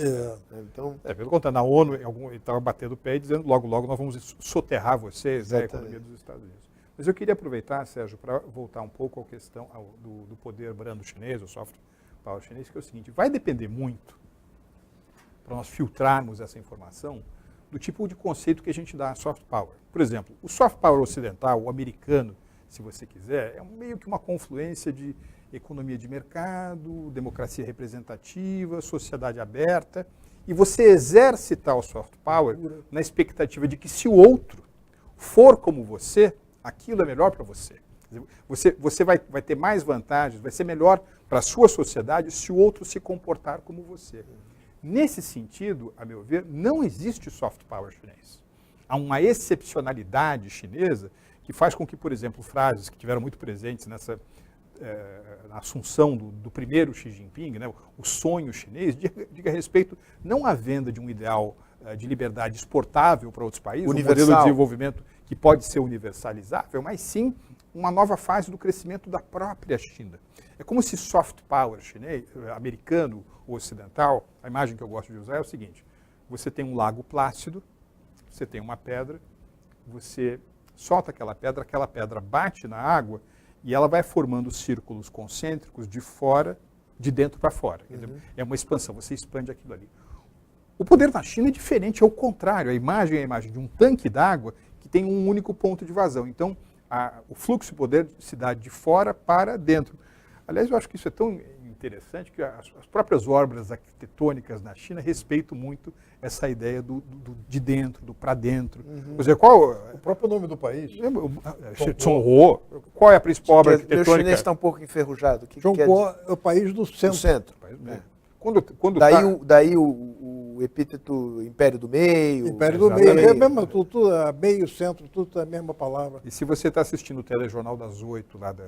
S3: Então, pelo contrário, na ONU ele estava batendo o pé e dizendo logo nós vamos soterrar vocês, a economia dos Estados Unidos. Mas eu queria aproveitar, Sérgio, para voltar um pouco à questão do poder brando chinês, o soft power chinês, que é o seguinte, vai depender muito, para nós filtrarmos essa informação, do tipo de conceito que a gente dá a soft power. Por exemplo, o soft power ocidental, o americano, se você quiser, é meio que uma confluência de economia de mercado, democracia representativa, sociedade aberta, e você exercitar o soft power na expectativa de que se o outro for como você, aquilo é melhor para você. Você vai ter mais vantagens, vai ser melhor para a sua sociedade se o outro se comportar como você. Nesse sentido, a meu ver, não existe soft power chinês. Há uma excepcionalidade chinesa que faz com que, por exemplo, frases que tiveram muito presentes na assunção do primeiro Xi Jinping, né, o sonho chinês, diga respeito não à venda de um ideal de liberdade exportável para outros países, um modelo de desenvolvimento que pode ser universalizável, mas sim uma nova fase do crescimento da própria China. É como se soft power chinês, americano ou ocidental, a imagem que eu gosto de usar é o seguinte, você tem um lago plácido, você tem uma pedra, você solta aquela pedra bate na água e ela vai formando círculos concêntricos de dentro para fora. Quer dizer, é uma expansão, você expande aquilo ali. O poder na China é diferente, é o contrário. A imagem é a imagem de um tanque d'água que tem um único ponto de vazão. Então, o fluxo de poder se dá de fora para dentro. Aliás, eu acho que isso é tão interessante que as próprias obras arquitetônicas na China respeitam muito essa ideia de dentro, do para dentro. Quer dizer,
S2: o próprio nome do país?
S3: Zhonghuo. Qual é a principal obra arquitetônica?
S1: O chinês está um pouco enferrujado.
S2: Zhonghuo é o país do centro.
S1: Daí o epíteto Império do Meio.
S2: Império do Meio, é a mesma, tudo, meio, centro, tudo é a mesma palavra.
S3: E se você está assistindo o telejornal das 8 lá da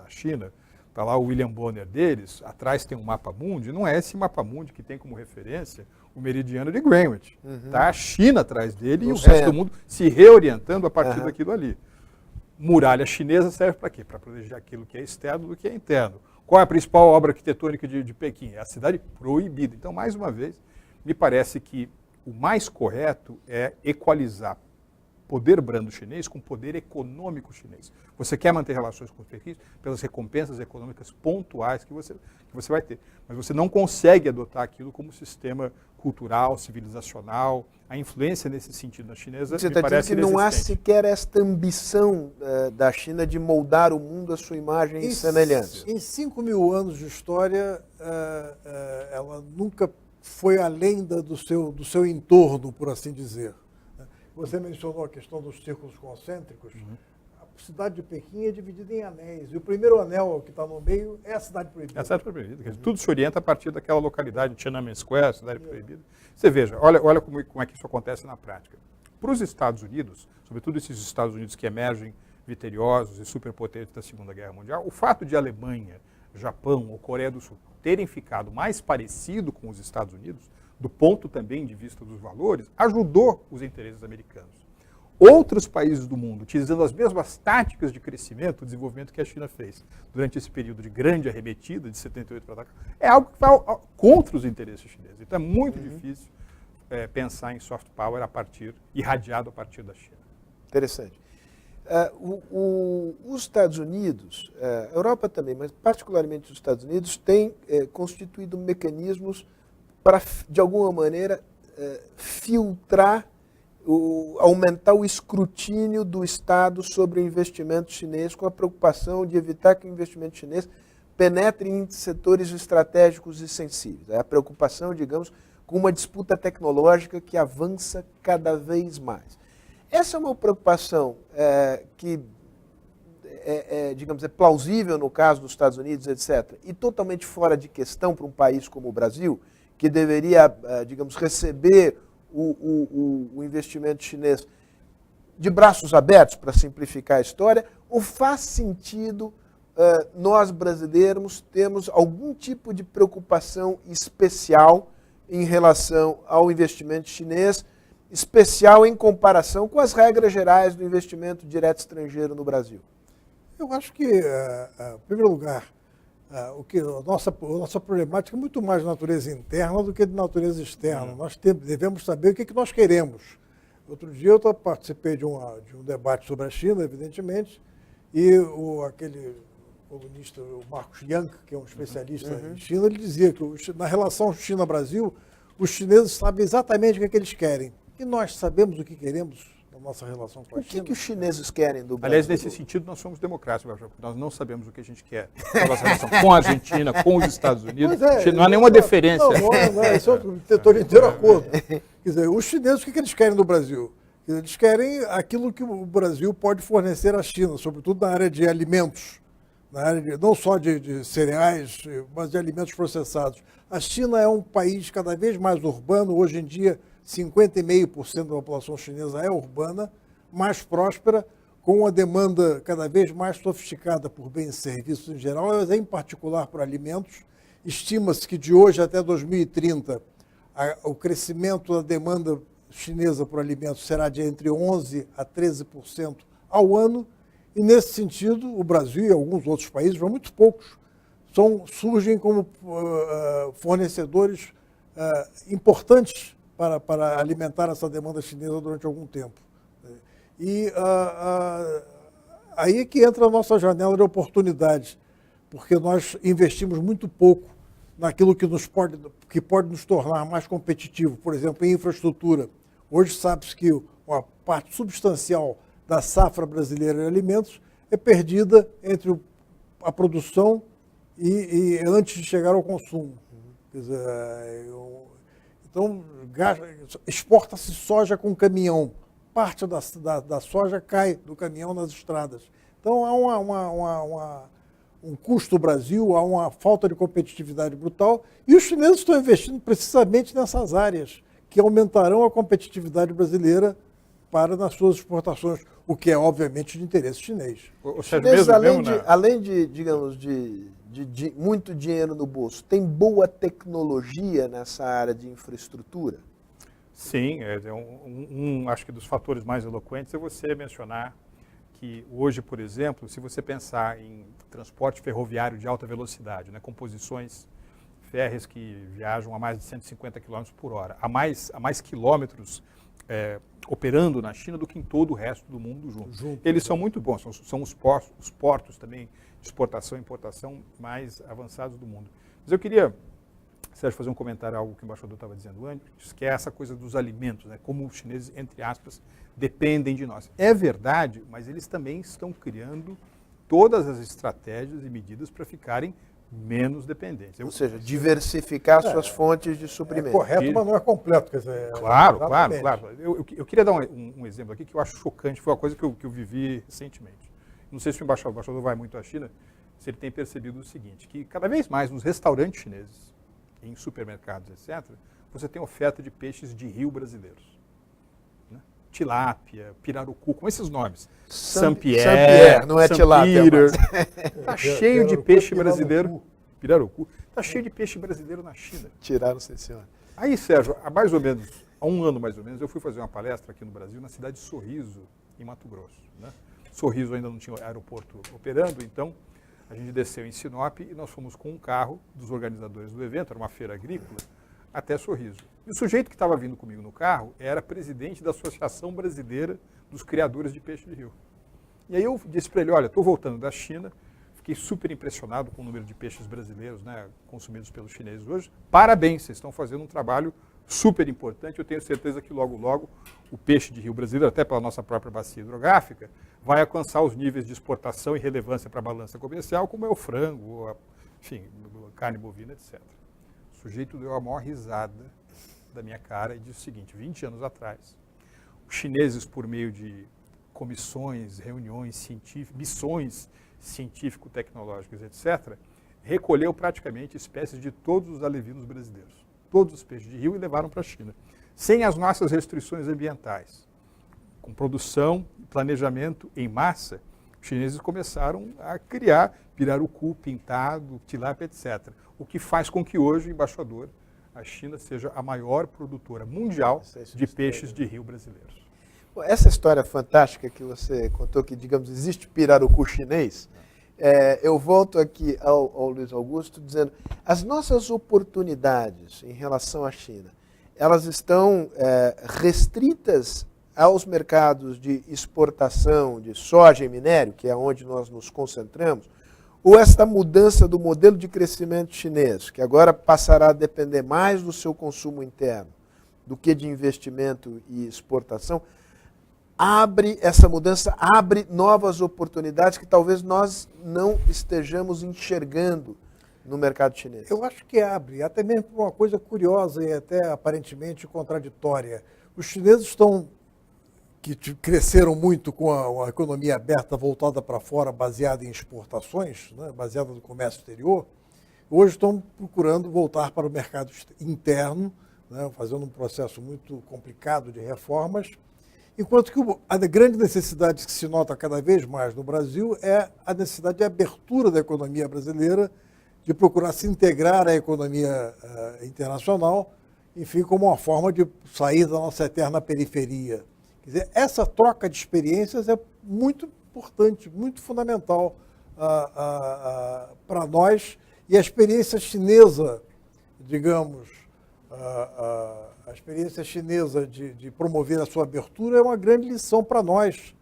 S3: China, está lá o William Bonner deles, atrás tem um mapa mundi, não é esse mapa mundi que tem como referência o meridiano de Greenwich. Está a China atrás dele e o resto do mundo se reorientando a partir daquilo ali. Muralha chinesa serve para quê? Para proteger aquilo que é externo do que é interno. Qual é a principal obra arquitetônica de Pequim? É a cidade proibida. Então, mais uma vez, me parece que o mais correto é equalizar poder brando chinês com poder econômico chinês. Você quer manter relações com os pequins pelas recompensas econômicas pontuais que você vai ter. Mas você não consegue adotar aquilo como sistema cultural, civilizacional. A influência nesse sentido na chinesa
S1: você
S3: me parece
S1: dizendo que não há sequer esta ambição da China de moldar o mundo à sua imagem e semelhança.
S2: Em 5.000 anos de história, ela nunca foi além do seu entorno, por assim dizer. Você mencionou a questão dos círculos concêntricos. A cidade de Pequim é dividida em anéis. E o primeiro anel que está no meio é a cidade proibida.
S3: É a cidade proibida. Quer dizer, tudo se orienta a partir daquela localidade, Tiananmen Square, cidade proibida. Você veja, olha como é que isso acontece na prática. Para os Estados Unidos, sobretudo esses Estados Unidos que emergem vitoriosos e superpotentes da Segunda Guerra Mundial, o fato de Alemanha, Japão ou Coreia do Sul terem ficado mais parecido com os Estados Unidos, do ponto também de vista dos valores, ajudou os interesses americanos. Outros países do mundo, utilizando as mesmas táticas de crescimento, desenvolvimento que a China fez durante esse período de grande arremetida, de 78 para cá, é algo que vai contra os interesses chineses. Então é muito difícil pensar em soft power irradiado a partir da China.
S1: Interessante. Os Estados Unidos, a Europa também, mas particularmente os Estados Unidos, têm constituído mecanismos para, de alguma maneira, filtrar aumentar o escrutínio do Estado sobre o investimento chinês, com a preocupação de evitar que o investimento chinês penetre em setores estratégicos e sensíveis. É a preocupação, digamos, com uma disputa tecnológica que avança cada vez mais. Essa é uma preocupação que digamos, é plausível no caso dos Estados Unidos, etc., e totalmente fora de questão para um país como o Brasil, que deveria, digamos, receber o investimento chinês de braços abertos, para simplificar a história, ou faz sentido nós brasileiros termos algum tipo de preocupação especial em relação ao investimento chinês, especial em comparação com as regras gerais do investimento direto estrangeiro no Brasil?
S2: Eu acho que, em primeiro lugar, a nossa problemática é muito mais de natureza interna do que de natureza externa. Nós devemos saber o que nós queremos. Outro dia eu participei de um debate sobre a China, evidentemente, e aquele colunista, o Marcos Yang, que é um especialista em China, ele dizia que na relação China-Brasil, os chineses sabem exatamente o que eles querem. E nós sabemos o que queremos na nossa relação com a China.
S1: O que os chineses querem do Brasil?
S3: Aliás, nesse sentido, nós somos democráticos, porque nós não sabemos o que a gente quer na nossa relação com a Argentina, com os Estados Unidos. Não há nenhuma deferência.
S2: Não, isso eu estou inteiro acordo. Quer dizer, os chineses, o que eles querem do Brasil? Eles querem aquilo que o Brasil pode fornecer à China, sobretudo na área de alimentos, na área não só de cereais, mas de alimentos processados. A China é um país cada vez mais urbano. Hoje em dia, 50,5% da população chinesa é urbana, mais próspera, com uma demanda cada vez mais sofisticada por bens e serviços em geral, mas em particular por alimentos. Estima-se que de hoje até 2030, o crescimento da demanda chinesa por alimentos será de entre 11% a 13% ao ano, e nesse sentido, o Brasil e alguns outros países, mas muito poucos, surgem como fornecedores importantes para alimentar essa demanda chinesa durante algum tempo. E aí é que entra a nossa janela de oportunidade, porque nós investimos muito pouco naquilo que pode nos tornar mais competitivo, por exemplo, em infraestrutura. Hoje sabe-se que uma parte substancial da safra brasileira de alimentos é perdida entre a produção e antes de chegar ao consumo. Quer dizer, então, exporta-se soja com caminhão. Parte da soja cai do caminhão nas estradas. Então, há um custo Brasil, há uma falta de competitividade brutal, e os chineses estão investindo precisamente nessas áreas, que aumentarão a competitividade brasileira nas suas exportações, o que é, obviamente, de interesse chinês.
S1: Os chineses, além de, digamos, de muito dinheiro no bolso, tem boa tecnologia nessa área de infraestrutura?
S3: Sim, acho que dos fatores mais eloquentes é você mencionar que hoje, por exemplo, se você pensar em transporte ferroviário de alta velocidade, composições férreas que viajam a mais de 150 km por hora, há mais quilômetros operando na China do que em todo o resto do mundo junto. Eles são muito bons, são os portos também de exportação e importação mais avançados do mundo. Mas eu queria, Sérgio, fazer um comentário a algo que o embaixador estava dizendo antes, que é essa coisa dos alimentos, como os chineses, entre aspas, dependem de nós. É verdade, mas eles também estão criando todas as estratégias e medidas para ficarem menos dependentes.
S1: Ou seja, diversificar suas fontes de suprimento.
S2: É correto, mas não é completo. Quer dizer,
S3: claro. Eu queria dar um exemplo aqui que eu acho chocante, foi uma coisa que eu vivi recentemente. Não sei se o embaixador vai muito à China, se ele tem percebido o seguinte, que cada vez mais nos restaurantes chineses, em supermercados, etc., você tem oferta de peixes de rio brasileiros. Tilápia, pirarucu, com esses nomes. Saint-Pierre,
S1: não é tilápia.
S3: Está cheio de peixe brasileiro. Pirarucu. Está cheio de peixe brasileiro na China.
S1: Tiraram, sim, senhor.
S3: Aí, Sérgio, há um ano mais ou menos, eu fui fazer uma palestra aqui no Brasil, na cidade de Sorriso, em Mato Grosso. Sorriso ainda não tinha aeroporto operando, então a gente desceu em Sinop e nós fomos com um carro dos organizadores do evento, era uma feira agrícola, até Sorriso. E o sujeito que estava vindo comigo no carro era presidente da Associação Brasileira dos Criadores de Peixe de Rio. E aí eu disse para ele, olha, estou voltando da China, fiquei super impressionado com o número de peixes brasileiros consumidos pelos chineses hoje. Parabéns, vocês estão fazendo um trabalho super importante. Eu tenho certeza que logo, logo, o peixe de rio brasileiro, até pela nossa própria bacia hidrográfica, vai alcançar os níveis de exportação e relevância para a balança comercial, como é o frango, enfim, carne bovina, etc. O sujeito deu a maior risada da minha cara e disse o seguinte: 20 anos atrás, os chineses, por meio de comissões, reuniões científicas, missões científico-tecnológicas, etc., recolheu praticamente espécies de todos os alevinos brasileiros, todos os peixes de rio, e levaram para a China, sem as nossas restrições ambientais. Com produção e planejamento em massa, os chineses começaram a criar pirarucu, pintado, tilápia, etc. O que faz com que hoje, embaixador, a China seja a maior produtora mundial de peixes de rio brasileiros.
S1: Essa história fantástica que você contou, que, digamos, existe pirarucu chinês, eu volto aqui ao Luiz Augusto dizendo, as nossas oportunidades em relação à China, elas estão restritas aos mercados de exportação de soja e minério, que é onde nós nos concentramos, ou esta mudança do modelo de crescimento chinês, que agora passará a depender mais do seu consumo interno do que de investimento e exportação, essa mudança abre novas oportunidades que talvez nós não estejamos enxergando no mercado chinês?
S2: Eu acho que abre, até mesmo por uma coisa curiosa e até aparentemente contraditória. Os chineses que cresceram muito com a economia aberta, voltada para fora, baseada em exportações, né, baseada no comércio exterior, hoje estão procurando voltar para o mercado interno, né, fazendo um processo muito complicado de reformas, enquanto que a grande necessidade que se nota cada vez mais no Brasil é a necessidade de abertura da economia brasileira, de procurar se integrar à economia internacional, enfim, como uma forma de sair da nossa eterna periferia. Quer dizer, essa troca de experiências é muito importante, muito fundamental para nós, e a experiência chinesa, digamos, a experiência chinesa de promover a sua abertura é uma grande lição para nós,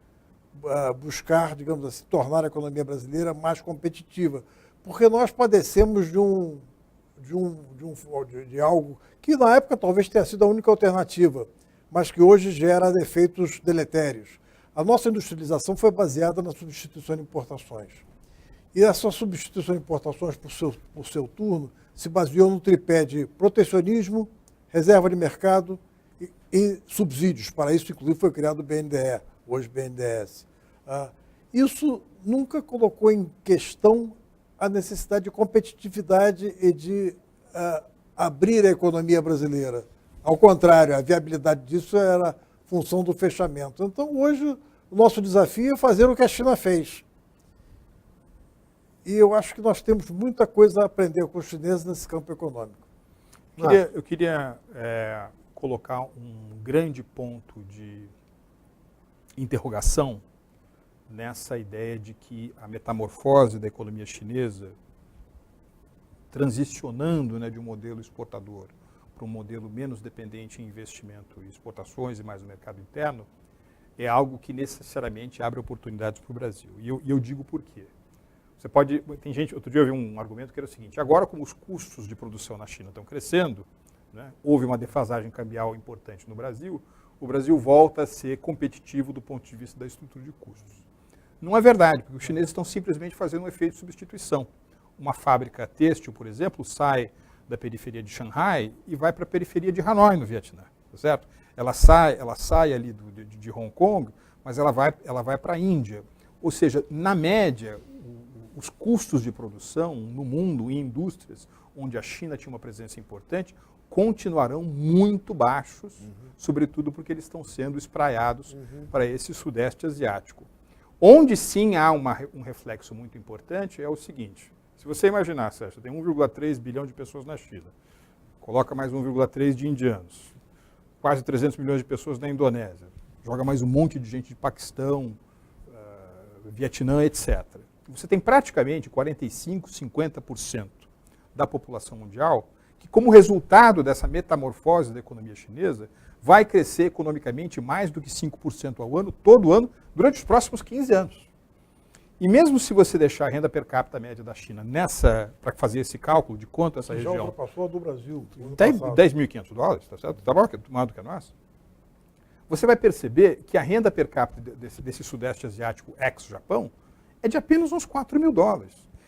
S2: buscar, digamos assim, tornar a economia brasileira mais competitiva, porque nós padecemos de algo que na época talvez tenha sido a única alternativa, mas que hoje gera efeitos deletérios. A nossa industrialização foi baseada na substituição de importações. E essa substituição de importações, por seu turno, se baseou no tripé de protecionismo, reserva de mercado e subsídios. Para isso, inclusive, foi criado o BNDE, hoje BNDES. Isso nunca colocou em questão a necessidade de competitividade e de abrir a economia brasileira. Ao contrário, a viabilidade disso era função do fechamento. Então, hoje, o nosso desafio é fazer o que a China fez. E eu acho que nós temos muita coisa a aprender com os chineses nesse campo econômico.
S3: Eu queria colocar um grande ponto de interrogação nessa ideia de que a metamorfose da economia chinesa, transicionando, né, de um modelo exportador para um modelo menos dependente em investimento e exportações e mais no mercado interno, é algo que necessariamente abre oportunidades para o Brasil. E eu digo por quê. Tem gente, outro dia eu vi um argumento que era o seguinte: agora, como os custos de produção na China estão crescendo, né, houve uma defasagem cambial importante no Brasil, o Brasil volta a ser competitivo do ponto de vista da estrutura de custos. Não é verdade, porque os chineses estão simplesmente fazendo um efeito de substituição. Uma fábrica têxtil, por exemplo, sai da periferia de Xangai e vai para a periferia de Hanoi, no Vietnã, tá certo? Ela sai ali de Hong Kong, mas ela vai para a Índia. Ou seja, na média, os custos de produção no mundo, em indústrias onde a China tinha uma presença importante, continuarão muito baixos, sobretudo porque eles estão sendo espraiados para esse sudeste asiático. Onde sim há um reflexo muito importante é o seguinte: se você imaginar, Sérgio, tem 1,3 bilhão de pessoas na China, coloca mais 1,3 de indianos, quase 300 milhões de pessoas na Indonésia, joga mais um monte de gente de Paquistão, Vietnã, etc. Você tem praticamente 45%, 50% da população mundial que, como resultado dessa metamorfose da economia chinesa, vai crescer economicamente mais do que 5% ao ano, todo ano, durante os próximos 15 anos. E mesmo se você deixar a renda per capita média da China para fazer esse cálculo de quanto essa
S2: Já
S3: região...
S2: ultrapassou a do Brasil.
S3: $10.500, tá certo? Está maior do que a nossa. Você vai perceber que a renda per capita desse Sudeste Asiático ex-Japão é de apenas uns $4.000.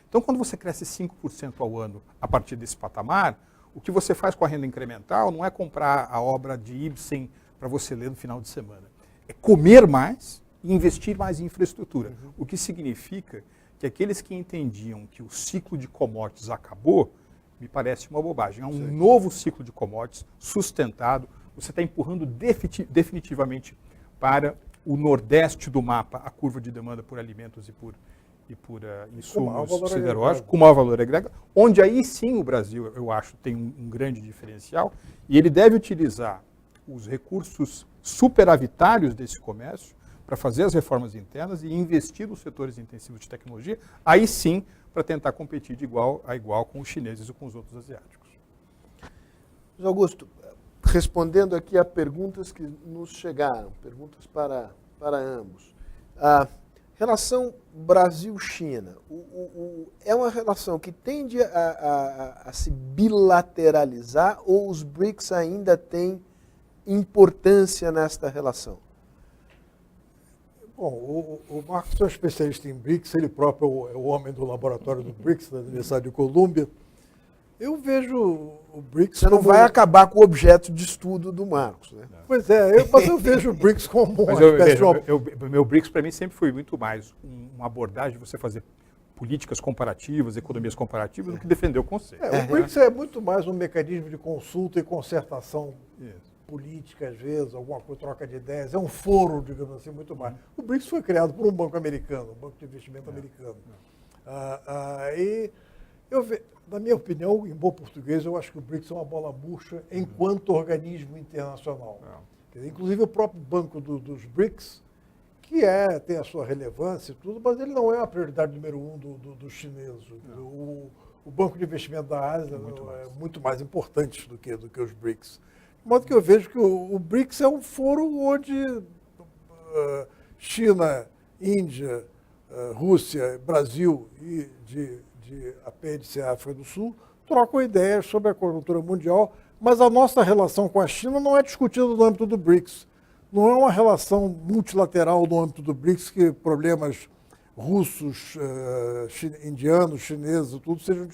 S3: Então, quando você cresce 5% ao ano a partir desse patamar, o que você faz com a renda incremental não é comprar a obra de Ibsen para você ler no final de semana. É comer mais e investir mais em infraestrutura. O que significa que aqueles que entendiam que o ciclo de commodities acabou, me parece uma bobagem. É um novo ciclo de commodities sustentado. Você está empurrando definitivamente para o nordeste do mapa a curva de demanda por alimentos e por insumos siderúrgicos, com maior valor agregado, onde aí sim o Brasil, eu acho, tem um grande diferencial, e ele deve utilizar os recursos superavitários desse comércio para fazer as reformas internas e investir nos setores intensivos de tecnologia, aí sim para tentar competir de igual a igual com os chineses e com os outros asiáticos.
S1: José Augusto, respondendo aqui a perguntas que nos chegaram, perguntas para ambos. A relação Brasil-China é uma relação que tende a se bilateralizar ou os BRICS ainda têm importância nesta relação?
S2: Bom, o Marcos é um especialista em BRICS, ele próprio é o homem do laboratório do BRICS, da Universidade de Colômbia. Eu vejo o BRICS
S1: Você não vai acabar com o objeto de estudo do Marcos, né?
S2: Pois é, mas eu vejo o BRICS como uma espécie de...
S3: Meu BRICS, para mim, sempre foi muito mais uma abordagem de você fazer políticas comparativas, economias comparativas, do que defender o conceito.
S2: O BRICS é muito mais um mecanismo de consulta e concertação política, às vezes, alguma coisa, troca de ideias. É um foro, digamos assim, muito mais. O BRICS foi criado por um banco americano, um banco de investimento americano. E na minha opinião, em bom português, eu acho que o BRICS é uma bola murcha enquanto organismo internacional. Inclusive o próprio banco dos BRICS, que tem a sua relevância e tudo, mas ele não é a prioridade número 1 dos chineses. O Banco de Investimento da Ásia é muito mais importante do que os BRICS. De modo que eu vejo que o BRICS é um foro onde China, Índia, Rússia, Brasil e de apêndice África do Sul trocam ideias sobre a conjuntura mundial, mas a nossa relação com a China não é discutida no âmbito do BRICS. Não é uma relação multilateral no âmbito do BRICS que problemas russos, indianos, chineses, tudo sejam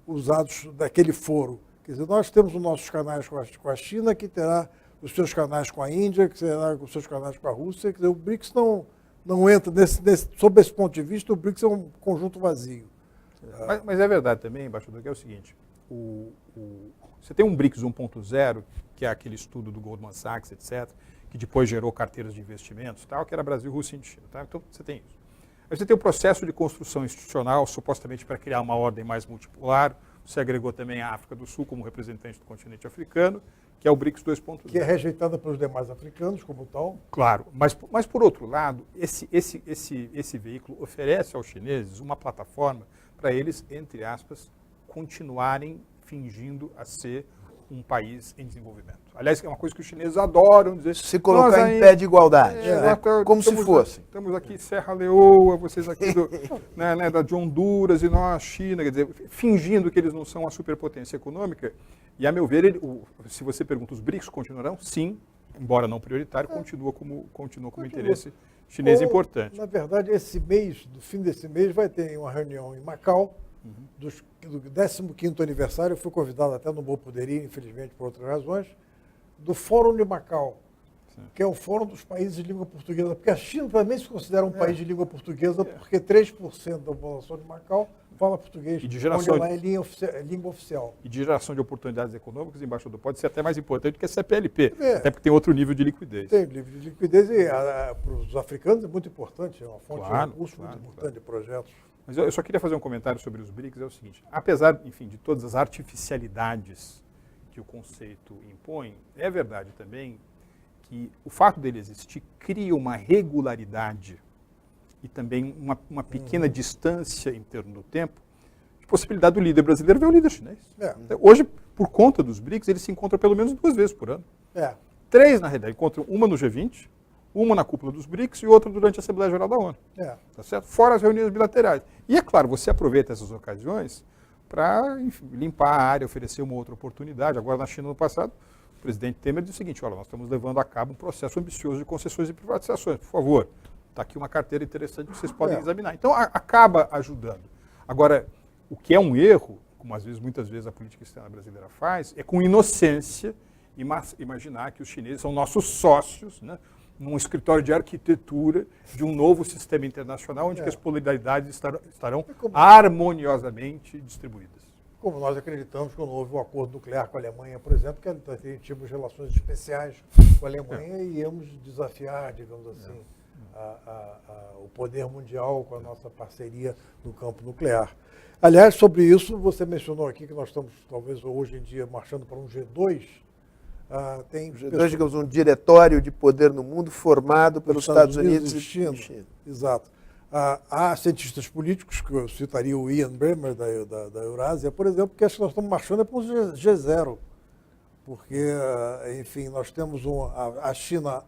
S2: usados daquele foro. Quer dizer, nós temos os nossos canais com a China, que terá os seus canais com a Índia, que terá os seus canais com a Rússia. Quer dizer, o BRICS não entra, sob esse ponto de vista, o BRICS é um conjunto vazio.
S3: Mas é verdade também, embaixador, que é o seguinte, você tem um BRICS 1.0, que é aquele estudo do Goldman Sachs, etc., que depois gerou carteiras de investimentos, tal, que era Brasil, Rússia e China. Tá? Então, você tem isso. Aí você tem o processo de construção institucional, supostamente para criar uma ordem mais multipolar. Você agregou também a África do Sul como representante do continente africano, que é o BRICS 2.0.
S2: Que é rejeitada pelos demais africanos como tal.
S3: Claro, mas por outro lado, esse veículo oferece aos chineses uma plataforma para eles, entre aspas, continuarem fingindo a ser um país em desenvolvimento. Aliás, é uma coisa que os chineses adoram dizer.
S1: Se colocar em pé de igualdade, como se fosse.
S3: Estamos aqui Serra Leoa, vocês aqui de Honduras e nós, China, quer dizer, fingindo que eles não são uma superpotência econômica. E, a meu ver, se você pergunta, os BRICS continuarão? Sim, embora não prioritário, continua como interesse chinês importante.
S2: Na verdade, no fim desse mês, vai ter uma reunião em Macau, do 15º aniversário. Eu fui convidado, até não vou poder ir, infelizmente, por outras razões, do Fórum de Macau, que é o Fórum dos Países de Língua Portuguesa, porque a China também se considera um país de língua portuguesa, porque 3% da população de Macau fala português,
S3: e de geração,
S2: onde ela é língua oficial.
S3: E de geração de oportunidades econômicas, embaixador, pode ser até mais importante que a CPLP, até porque tem outro nível de liquidez.
S2: Tem nível de liquidez e para os africanos é muito importante, é uma fonte de recursos muito importante de projetos.
S3: Mas eu só queria fazer um comentário sobre os BRICS, é o seguinte, apesar, enfim, de todas as artificialidades que o conceito impõe, é verdade também que o fato dele existir cria uma regularidade e também uma pequena distância em termos do tempo, de possibilidade do líder brasileiro ver o líder chinês. Hoje, por conta dos BRICS, eles se encontram pelo menos 2 vezes por ano. 3, na realidade, encontram uma no G20, Uma na cúpula dos BRICS e outra durante a Assembleia Geral da ONU. Tá certo? Fora as reuniões bilaterais. E é claro, você aproveita essas ocasiões para limpar a área, oferecer uma outra oportunidade. Agora, na China, no passado, o presidente Temer disse o seguinte: olha, nós estamos levando a cabo um processo ambicioso de concessões e privatizações. Por favor, está aqui uma carteira interessante que vocês podem examinar. Então, acaba ajudando. Agora, o que é um erro, como muitas vezes a política externa brasileira faz, é com inocência imaginar que os chineses são nossos sócios, né, num escritório de arquitetura de um novo sistema internacional onde que as polaridades estarão harmoniosamente distribuídas.
S2: Como nós acreditamos que quando houve o acordo nuclear com a Alemanha, por exemplo, que tínhamos relações especiais com a Alemanha e íamos desafiar, digamos assim, o poder mundial com a nossa parceria no campo nuclear. Aliás, sobre isso, você mencionou aqui que nós estamos, talvez hoje em dia, marchando para um G2. Tem
S1: G2, digamos, um diretório de poder no mundo formado pelos Estados Unidos e China.
S2: Exato. Há cientistas políticos, que eu citaria o Ian Bremmer, da Eurásia, por exemplo, que acho que nós estamos marchando para um G0. Porque, enfim, nós temos a China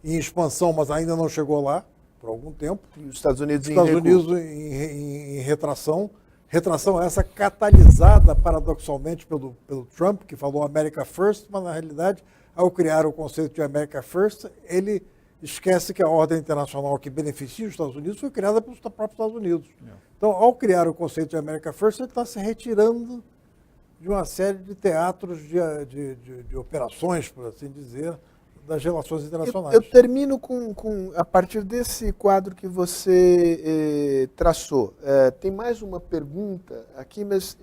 S2: em expansão, mas ainda não chegou lá, por algum tempo.
S1: E os Estados Unidos
S2: em retração. Retração essa catalisada, paradoxalmente, pelo Trump, que falou America First, mas, na realidade, ao criar o conceito de America First, ele esquece que a ordem internacional que beneficia os Estados Unidos foi criada pelos próprios Estados Unidos. Então, ao criar o conceito de America First, ele está se retirando de uma série de teatros de operações, por assim dizer, das relações internacionais.
S1: Eu termino a partir desse quadro que você traçou. Tem mais uma pergunta aqui, mas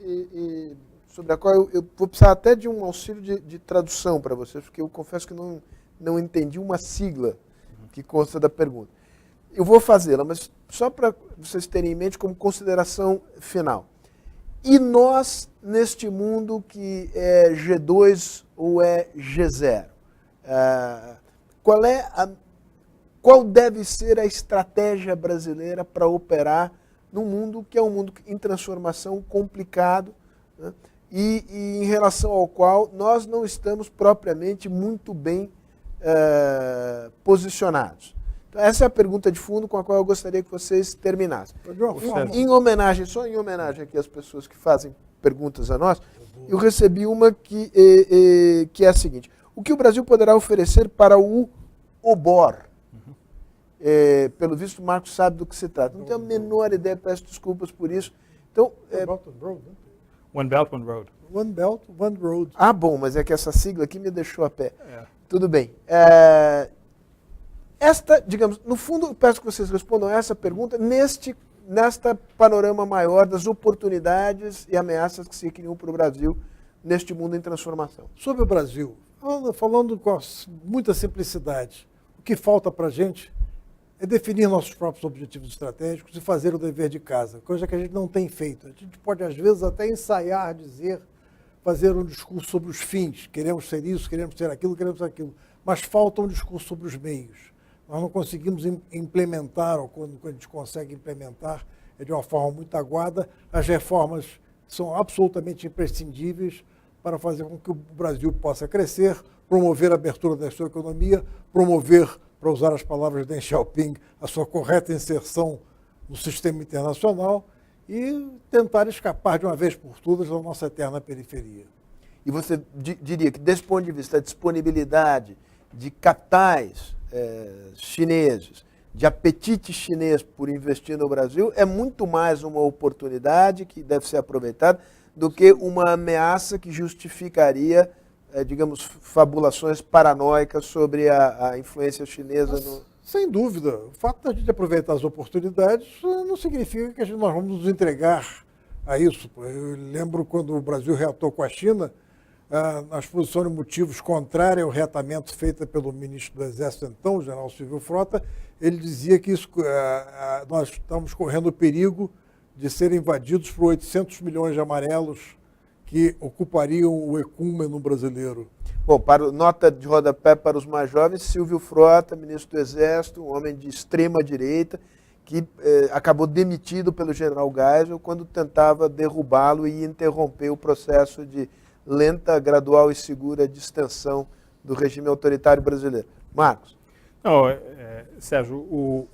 S1: sobre a qual eu vou precisar até de um auxílio de tradução para vocês, porque eu confesso que não entendi uma sigla que consta da pergunta. Eu vou fazê-la, mas só para vocês terem em mente como consideração final. E nós, neste mundo que é G2 ou é G0? Qual deve ser a estratégia brasileira para operar num mundo que é um mundo em transformação complicado, né, e em relação ao qual nós não estamos propriamente muito bem posicionados? Então, essa é a pergunta de fundo com a qual eu gostaria que vocês terminassem. Em homenagem aqui às pessoas que fazem perguntas a nós, eu recebi uma que é a seguinte: o que o Brasil poderá oferecer para o OBOR? Pelo visto, o Marcos sabe do que se trata. Não tenho a menor ideia, peço desculpas por isso. Então,
S3: One Belt, One Road.
S2: One Belt, One Road.
S1: Ah, bom, mas é que essa sigla aqui me deixou a pé. Tudo bem. Digamos, no fundo, eu peço que vocês respondam a essa pergunta nesta panorama maior das oportunidades e ameaças que se criam para o Brasil neste mundo em transformação.
S2: Sobre o Brasil, falando com muita simplicidade, o que falta para a gente é definir nossos próprios objetivos estratégicos e fazer o dever de casa, coisa que a gente não tem feito. A gente pode, às vezes, até ensaiar, fazer um discurso sobre os fins. Queremos ser isso, queremos ser aquilo, mas falta um discurso sobre os meios. Nós não conseguimos implementar, ou quando a gente consegue implementar, é de uma forma muito aguada. As reformas são absolutamente imprescindíveis para fazer com que o Brasil possa crescer, promover a abertura da sua economia, promover, para usar as palavras de Deng Xiaoping, a sua correta inserção no sistema internacional e tentar escapar de uma vez por todas da nossa eterna periferia.
S1: E você diria que, desse ponto de vista, a disponibilidade de capitais chineses, de apetite chinês por investir no Brasil, é muito mais uma oportunidade que deve ser aproveitada do que uma ameaça que justificaria, digamos, fabulações paranoicas sobre a influência chinesa no...
S2: Sem dúvida. O fato de a gente aproveitar as oportunidades não significa que nós vamos nos entregar a isso. Eu lembro quando o Brasil reatou com a China, na exposição de motivos contrária ao reatamento feito pelo ministro do Exército, então, o general Silvio Frota, ele dizia que nós estamos correndo o perigo de serem invadidos por 800 milhões de amarelos que ocupariam o ecúmeno brasileiro.
S1: Bom, nota de rodapé para os mais jovens, Silvio Frota, ministro do Exército, um homem de extrema direita, que acabou demitido pelo general Geisel quando tentava derrubá-lo e interromper o processo de lenta, gradual e segura distensão do regime autoritário brasileiro. Marcos.
S3: Não, Sérgio,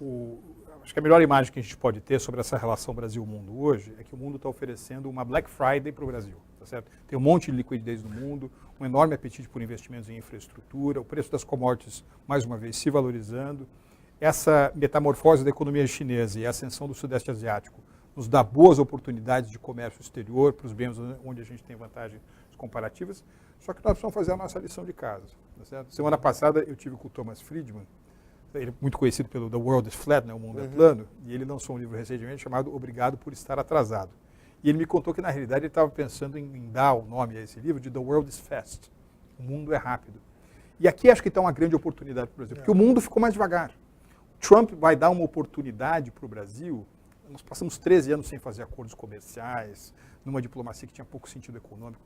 S3: acho que a melhor imagem que a gente pode ter sobre essa relação Brasil-mundo hoje é que o mundo está oferecendo uma Black Friday para o Brasil. Tá certo? Tem um monte de liquidez no mundo, um enorme apetite por investimentos em infraestrutura, o preço das commodities, mais uma vez, se valorizando. Essa metamorfose da economia chinesa e a ascensão do Sudeste Asiático nos dá boas oportunidades de comércio exterior para os bens onde a gente tem vantagens comparativas, só que nós precisamos fazer a nossa lição de casa. Tá certo? Semana passada eu tive com o Thomas Friedman, ele é muito conhecido pelo The World is Flat, né, o mundo é plano, e ele lançou um livro recentemente chamado Obrigado por Estar Atrasado. E ele me contou que, na realidade, ele estava pensando em dar o nome a esse livro de The World is Fast. O mundo é rápido. E aqui acho que está uma grande oportunidade para o Brasil, porque o mundo ficou mais devagar. Trump vai dar uma oportunidade para o Brasil. Nós passamos 13 anos sem fazer acordos comerciais, numa diplomacia que tinha pouco sentido econômico.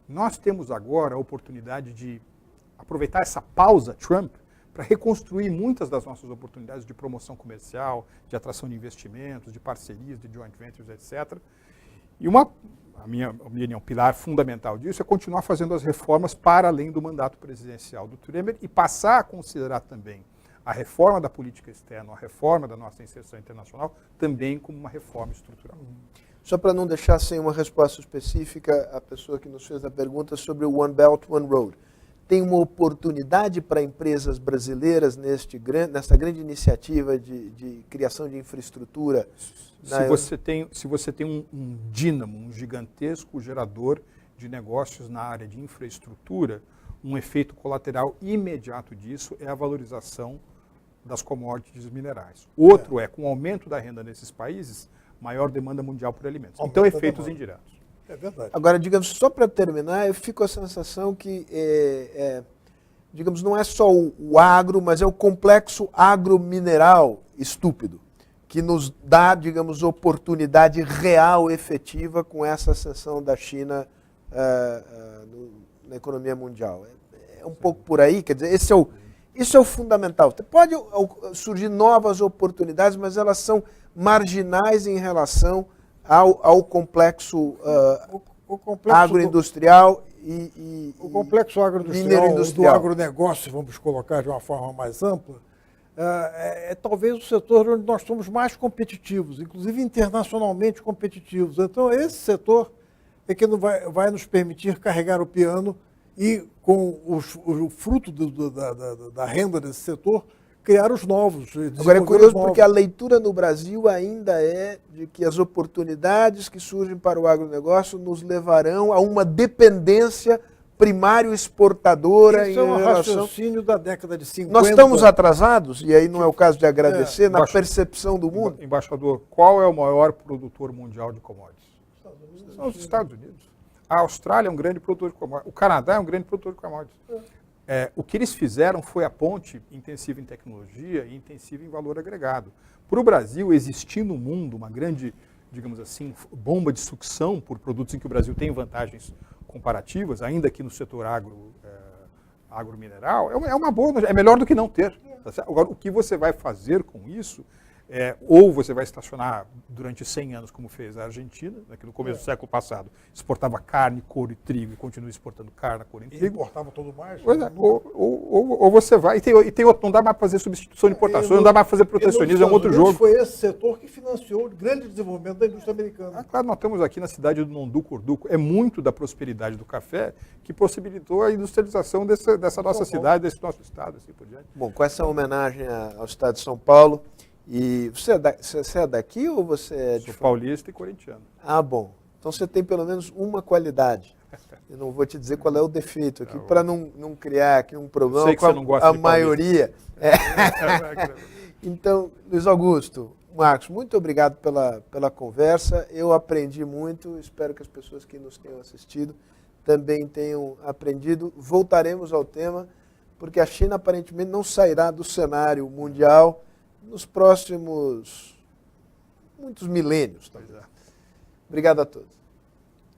S3: Nós temos agora a oportunidade de aproveitar essa pausa Trump para reconstruir muitas das nossas oportunidades de promoção comercial, de atração de investimentos, de parcerias, de joint ventures, etc. E a minha opinião, pilar fundamental disso é continuar fazendo as reformas para além do mandato presidencial do Temer e passar a considerar também a reforma da política externa, a reforma da nossa inserção internacional, também como uma reforma estrutural.
S1: Só para não deixar sem uma resposta específica, a pessoa que nos fez a pergunta sobre o One Belt, One Road. Tem uma oportunidade para empresas brasileiras nessa grande iniciativa de criação de infraestrutura?
S3: Se você tem um dínamo, um gigantesco gerador de negócios na área de infraestrutura, um efeito colateral imediato disso é a valorização das commodities minerais. Outro com o aumento da renda nesses países, maior demanda mundial por alimentos. Então, efeitos indiretos.
S2: É verdade.
S1: Agora, digamos, só para terminar, eu fico com a sensação que, digamos, não é só o agro, mas é o complexo agromineral estúpido, que nos dá, digamos, oportunidade real, efetiva, com essa ascensão da China na economia mundial. É um pouco por aí, quer dizer, isso é o fundamental. Pode surgir novas oportunidades, mas elas são marginais em relação ao complexo, agroindustrial
S2: o complexo
S1: agroindustrial
S2: do agronegócio, vamos colocar de uma forma mais ampla, é talvez o setor onde nós somos mais competitivos, inclusive internacionalmente competitivos. Então, esse setor é que vai nos permitir carregar o piano e, com o fruto da renda desse setor, criar os novos.
S1: Agora é curioso porque a leitura no Brasil ainda é de que as oportunidades que surgem para o agronegócio nos levarão a uma dependência primário exportadora.
S2: Isso é um raciocínio da década de 50.
S1: Nós estamos atrasados, e aí não é o caso de agradecer, na percepção do mundo.
S3: Embaixador, qual é o maior produtor mundial de commodities? São os Estados Unidos. A Austrália é um grande produtor de commodities. O Canadá é um grande produtor de commodities. O que eles fizeram foi a ponte intensiva em tecnologia e intensiva em valor agregado. Para o Brasil, existir no mundo uma grande, digamos assim, bomba de sucção por produtos em que o Brasil tem vantagens comparativas, ainda que no setor agromineral, é uma boa, é melhor do que não ter. Tá certo? Agora, o que você vai fazer com isso, ou você vai estacionar durante 100 anos, como fez a Argentina, que no começo do século passado exportava carne, couro e trigo e continua exportando carne, couro e trigo.
S2: Importava tudo mais.
S3: Ou você vai, e tem outro, não dá mais para fazer substituição de importação, não dá mais para fazer protecionismo, é um outro jogo.
S2: Foi esse setor que financiou o grande desenvolvimento da indústria americana.
S3: Claro, nós estamos aqui na cidade do Nondu-Curduco, é muito da prosperidade do café que possibilitou a industrialização dessa nossa cidade, desse nosso estado, assim por diante.
S1: Bom, com essa homenagem ao estado de São Paulo, e você é daqui ou você é de...
S3: Sou paulista e corintiano.
S1: Ah, bom. Então você tem pelo menos uma qualidade. Eu não vou te dizer qual é o defeito aqui, para não criar aqui um problema com a maioria. Então, Luiz Augusto, Marcos, muito obrigado pela conversa. Eu aprendi muito, espero que as pessoas que nos tenham assistido também tenham aprendido. Voltaremos ao tema, porque a China aparentemente não sairá do cenário mundial nos próximos muitos milênios. Obrigado a todos.